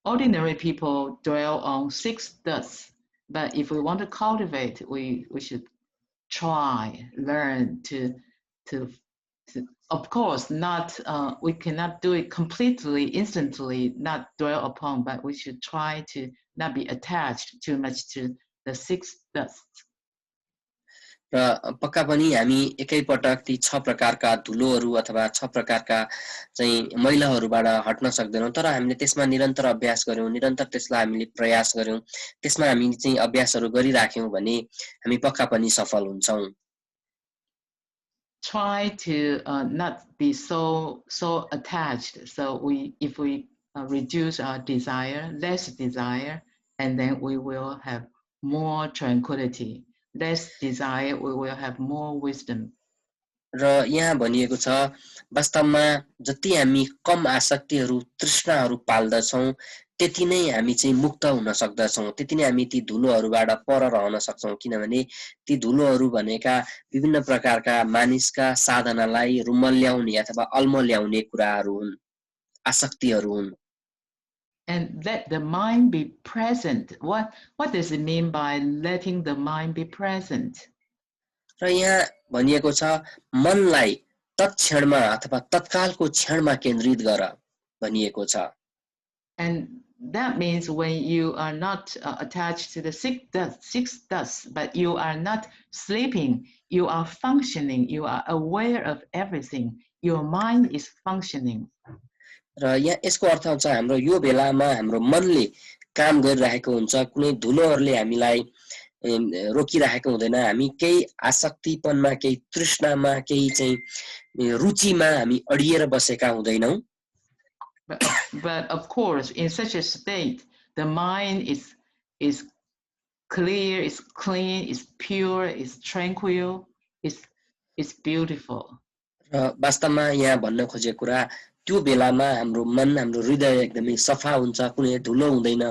Speaker 2: Ordinary people dwell on 6 dusts, but if we want to cultivate, we should try, learn to of course not we cannot do it completely instantly, not dwell upon, but we should try to not be attached too much to the 6 dusts.
Speaker 3: र पक्का पनि हामी एकै पटक ती 6 प्रकारका धुलोहरू अथवा 6 प्रकारका चाहिँ मैलाहरूबाट हट्न सक्दैनौं तर हामीले त्यसमा निरन्तर अभ्यास गर्यौं निरन्तर त्यसलाई हामीले प्रयास गर्यौं त्यसमा हामी चाहिँ अभ्यासहरू गरिराख्यौं भने हामी पक्का पनि सफल हुन्छौं.
Speaker 2: Try to not be so attached. So if we reduce our desire, less desire, and then we will have more tranquility. Less desire, we will have more wisdom.
Speaker 3: र यहाँ भनिएको छ वास्तवमा जति हामी कम आसक्तिहरू तृष्णाहरू पाल्दछौं त्यति नै हामी चाहिँ मुक्त हुन सक्दछौं त्यति नै हामी ती धुलोहरूबाट पर रहन सक्छौं किनभने ती धुलोहरू भनेका विभिन्न प्रकारका मानिसका साधनालाई रुमल्याउने अथवा अल्मल्याउने कुराहरू हुन् आसक्तिहरू हुन्
Speaker 2: And let the mind be present. What does it mean by letting the mind be present?
Speaker 3: र यहाँ भनिएको छ मनलाई तत्क्षणमा अथवा तत्कालको क्षणमा केन्द्रित गर भनिएको छ
Speaker 2: And that means when you are not attached to the six dust, but you are not sleeping, you are functioning, you are aware of everything. Your mind is functioning.
Speaker 3: र यहाँ यसको अर्थ हुन्छ हाम्रो यो बेलामा हाम्रो मनले काम गरिरहेको हुन्छ कुनै धुलोहरूले हामीलाई रोकिरहेको हुँदैन हामी केही आसक्तिपनमा केही तृष्णामा केही चाहिँ रुचिमा हामी अडिएर बसेका हुँदैनौं
Speaker 2: But of course, in such a state, the mind is clear, is clean, is pure, is tranquil, is beautiful.
Speaker 3: र वास्तवमा यहाँ भन्न खोजेको कुरा त्यो बेलामा हाम्रो मन हाम्रो हृदय एकदमै सफा हुन्छ कुनै धुलो हुँदैन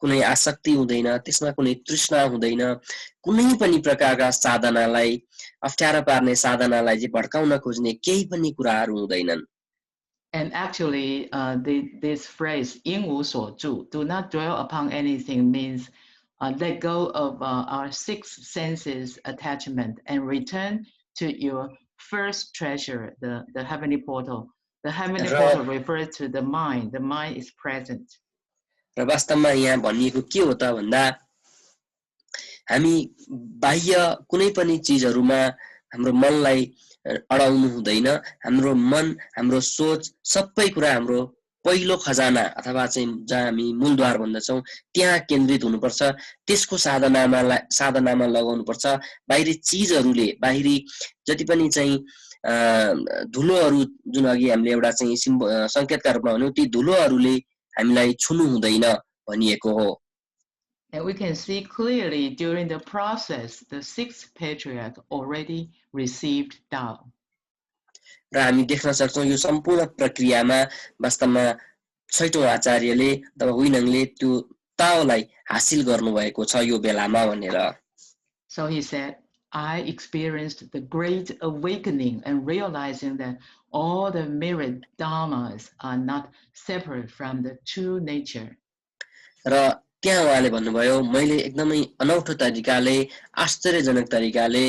Speaker 3: कुनै आसक्ति हुँदैन त्यसमा कुनै तृष्णा हुँदैन कुनै पनि प्रकारका साधनालाई अप्ठ्यारो पार्ने साधनालाई चाहिँ भड्काउन खोज्ने केही पनि कुराहरू हुँदैनन्
Speaker 2: And actually, this phrase, 应无所住, do not dwell upon anything, means let go of our six senses attachment and return to your first treasure, the heavenly portal. The heavenly portal refers to the mind. The mind is present.
Speaker 3: र वास्तवमा यहाँ भनिएको के हो त भन्दा हामी बाह्य कुनै पनि चीजहरुमा हाम्रो मनलाई अडाउनु हुँदैन हाम्रो मन हाम्रो सोच सबै कुरा हाम्रो पहिलो खजाना अथवा चाहिँ जहाँ हामी मूलद्वार भन्दछौं त्यहाँ केन्द्रित हुनुपर्छ त्यसको साधनामा लगाउनु पर्छ बाहिरी चीजहरुले बाहिरी जति पनि चाहिँ धुलोहरु जुन अघि हामीले एउटा चाहिँ संकेतका रूपमा भन्यौ ती धुलोहरुले हामीलाई छुनु हुँदैन भनिएको हो
Speaker 2: And we can see clearly during the process the sixth patriarch already received Tao.
Speaker 3: र हामी देख्न सक्छौं यो सम्पूर्ण प्रक्रियामा वास्तवमा छैटौं आचार्यले अथवा हुइनङले त्यो ताओलाई हासिल गर्नुभएको छ यो बेलामा भनेर
Speaker 2: So he said, I experienced the great awakening and realizing that all the myriad dharmas are not separate from the true nature.
Speaker 3: र त्यहाँ उहाँले भन्नुभयो मैले एकदमै अनौठो तरिकाले आश्चर्यजनक तरिकाले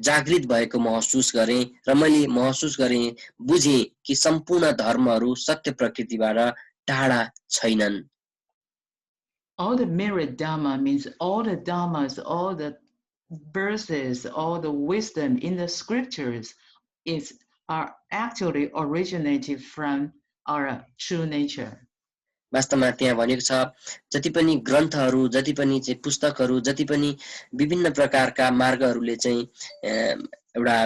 Speaker 3: जागृत भएको महसुस गरे र मैले महसुस गरे बुझे कि सम्पूर्ण धर्महरू सत्य प्रकृतिबाट टाढा छैनन्
Speaker 2: All the myriad dharma means all the dharmas, all the verses, all the wisdom in the scriptures are actually originated from our true nature.
Speaker 3: वास्तवमा त्यहाँ भनेको छ जति पनि ग्रन्थहरू जति पनि चाहिँ पुस्तकहरू जति पनि विभिन्न प्रकारका मार्गहरूले चाहिँ एउटा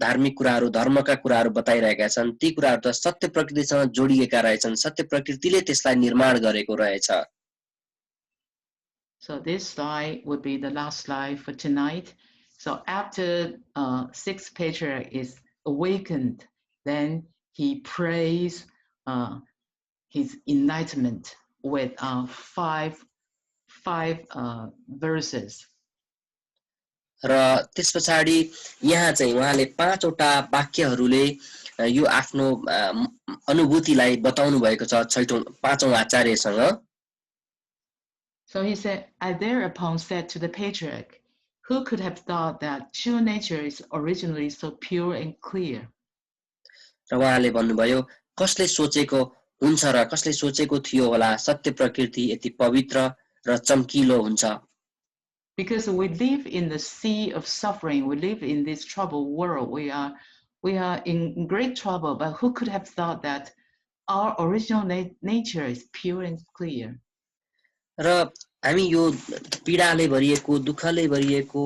Speaker 3: धार्मिक कुराहरू धर्मका कुराहरू बताइरहेका छन् ती कुराहरू त सत्य प्रकृतिसँग जोडिएका रहेछन् सत्य प्रकृतिले त्यसलाई निर्माण गरेको रहेछ
Speaker 2: So this slide would be the last slide for tonight. So after sixth patriarch is awakened, then he prays his enlightenment with five verses.
Speaker 3: र त्यसपछि यहाँ चाहिँ उहाँले पाँचवटा वाक्यहरूले यो आफ्नो अनुभूतिलाई बताउनु भएको छ पाँचौं आचार्यसँग
Speaker 2: So he said, I thereupon said to the patriarch, who could have thought that true nature is originally so pure and clear?
Speaker 3: र उहाँले भन्नुभयो कसले सोचेको हुन्छ र कसले सोचेको थियो होला सत्य प्रकृति यति पवित्र र चम्किलो हुन्छ
Speaker 2: Because we live in the sea of suffering, we live in this troubled world, we are in great trouble, but who could have thought that our original nature is pure and clear?
Speaker 3: र हामी यो पीडाले भरिएको दुःखले भरिएको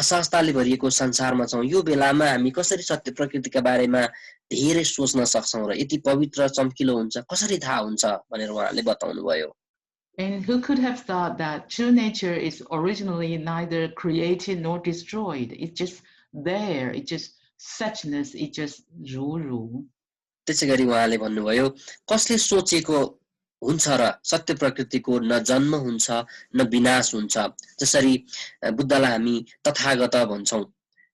Speaker 3: असहजताले भरिएको संसारमा छौं यो बेलामा हामी कसरी सत्य प्रकृतिका बारेमा धेरै सोच्न सक्छौं र यति पवित्र चम्किलो हुन्छ कसरी थाहा हुन्छ भनेर उहाँले बताउनु भयो
Speaker 2: And who could have thought that true nature is originally neither created nor destroyed? It's just there. It's just suchness. It's just ru.
Speaker 3: त्यसैगरी उहाँले भन्नुभयो कसले सोचेको हुन्छ र सत्य प्रकृतिको न जन्म हुन्छ न विनाश हुन्छ जसरी बुद्धलाई हामी तथागत भन्छौं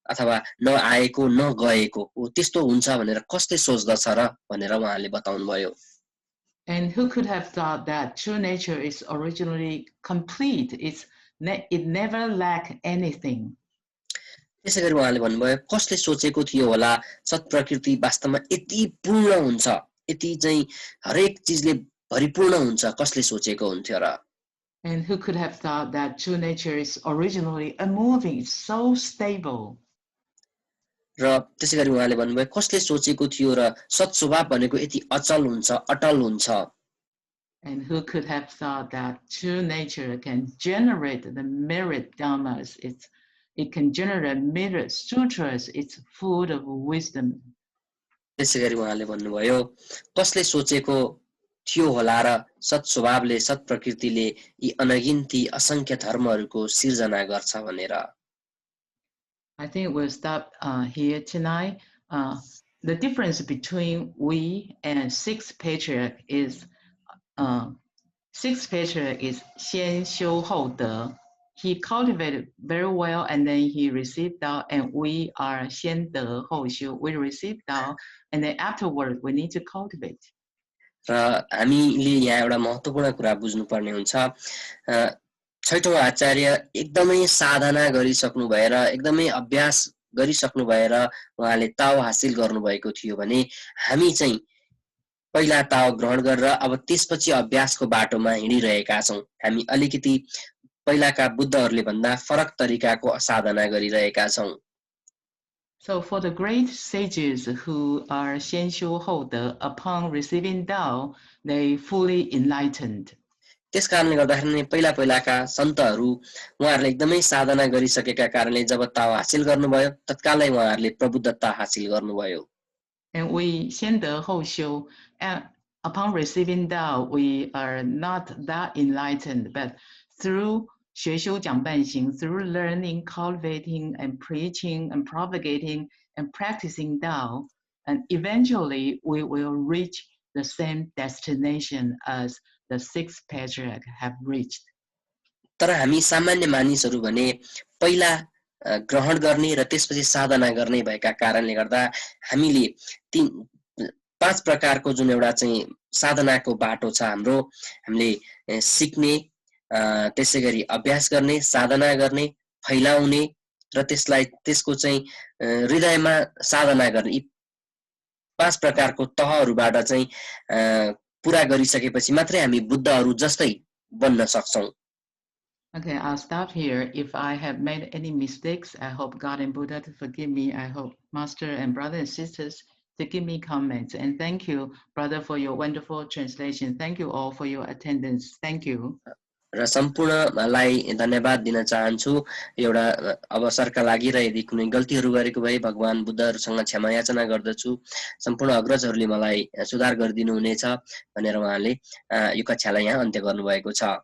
Speaker 3: अथवा न आएको न गएको हो त्यस्तो हुन्छ भनेर कसले सोच्दछ र भनेर उहाँले बताउनु भयो
Speaker 2: And who could have thought that true nature is originally complete? It never lack anything.
Speaker 3: त्यसैगरी उहाँले भन्नुभयो कसले सोचेको थियो होला सत प्रकृति वास्तवमा यति पूर्ण हुन्छ यति चाहिँ हरेक चीजले भरिपूर्ण हुन्छ कसले सोचेको हुन्थ्यो र
Speaker 2: And who could have thought that true nature is originally unmoving, it's so stable.
Speaker 3: र त्यसैगरी उहाँले भन्नुभयो कसले सोचेको थियो र सत स्वभाव भनेको यति अचल हुन्छ अटल हुन्छ
Speaker 2: And who could have thought that true nature can generate the merit dhammas? It can generate merit sutras. It's food of wisdom.
Speaker 3: त्यसैगरी उहाँले भन्नुभयो कसले सोचेको थियो होला र सत स्वभावले सत प्रकृतिले यी अनगिन्ती असंख्य धर्महरूको सिर्जना गर्छ भनेर
Speaker 2: I think we'll stop here tonight. The difference between we and sixth patriarch is sixth patriarch is 先修后得. He cultivated very well and then he received Dao, and we are 先得后修. We received Dao and then afterward we need to cultivate.
Speaker 3: र हामीले यहाँ एउटा महत्त्वपूर्ण कुरा बुझ्नुपर्ने हुन्छ छैठौं आचार्य एकदमै साधना गरिसक्नु भएर एकदमै अभ्यास गरिसक्नु भएर उहाँले ताओ हासिल गर्नुभएको थियो भने हामी चाहिँ पहिला ताओ ग्रहण गरेर अब त्यसपछि अभ्यासको बाटोमा हिँडिरहेका छौं हामी अलिकति पहिलाका बुद्धहरूले भन्दा फरक तरिकाको साधना गरिरहेका छौं
Speaker 2: So for the great sages who are 先修后得, upon receiving Dao, they fully enlightened.
Speaker 3: त्यसकारणले गर्दाखेरि नै पहिलाका सन्तहरू उहाँहरूले एकदमै साधना गरिसकेका कारणले जब ताओ हासिल गर्नुभयो तत्कालै उहाँहरूले प्रबुद्धता हासिल गर्नुभयो
Speaker 2: And we 先得后修, upon receiving Dao, we are not that enlightened, but through 学修讲伴行, through learning, cultivating, and preaching, and propagating, and practicing Dao, and eventually we will reach the same destination as the sixth patriarch have reached.
Speaker 3: तर हामी सामान्य मानिसहरू भने पहिला ग्रहण गर्ने र त्यसपछि साधना गर्ने भएका कारणले गर्दा हामीले तीन पाँच प्रकारको जुन एउटा चाहिँ साधनाको बाटो छ हाम्रो हामीले सिक्ने त्यसैगरी अभ्यास गर्ने साधना गर्ने फैलाउने र त्यसको चाहिँ हृदयमा साधना गर्ने यी पाँच प्रकारको तहहरुबाट चाहिँ पूरा गरिसकेपछि मात्रै हामी बुद्धहरु जस्तै बन्न सक्छौं
Speaker 2: Okay, I'll stop here. If I have made any mistakes, I hope God and Buddha to forgive me. I hope Master and brothers and sisters to give me comments. And thank you, brother, for your wonderful translation. Thank you all for your attendance. Thank you.
Speaker 3: र सम्पूर्णलाई धन्यवाद दिन चाहन्छु एउटा अवसरका लागि र यदि कुनै गल्तीहरू गरेको भए भगवान बुद्धहरुसँग क्षमा याचना गर्दछु सम्पूर्ण अग्रजहरुले मलाई सुधार गरिदिनु हुनेछ भनेर उहाँले यो कक्षालाई यहाँ अन्त्य गर्नुभएको छ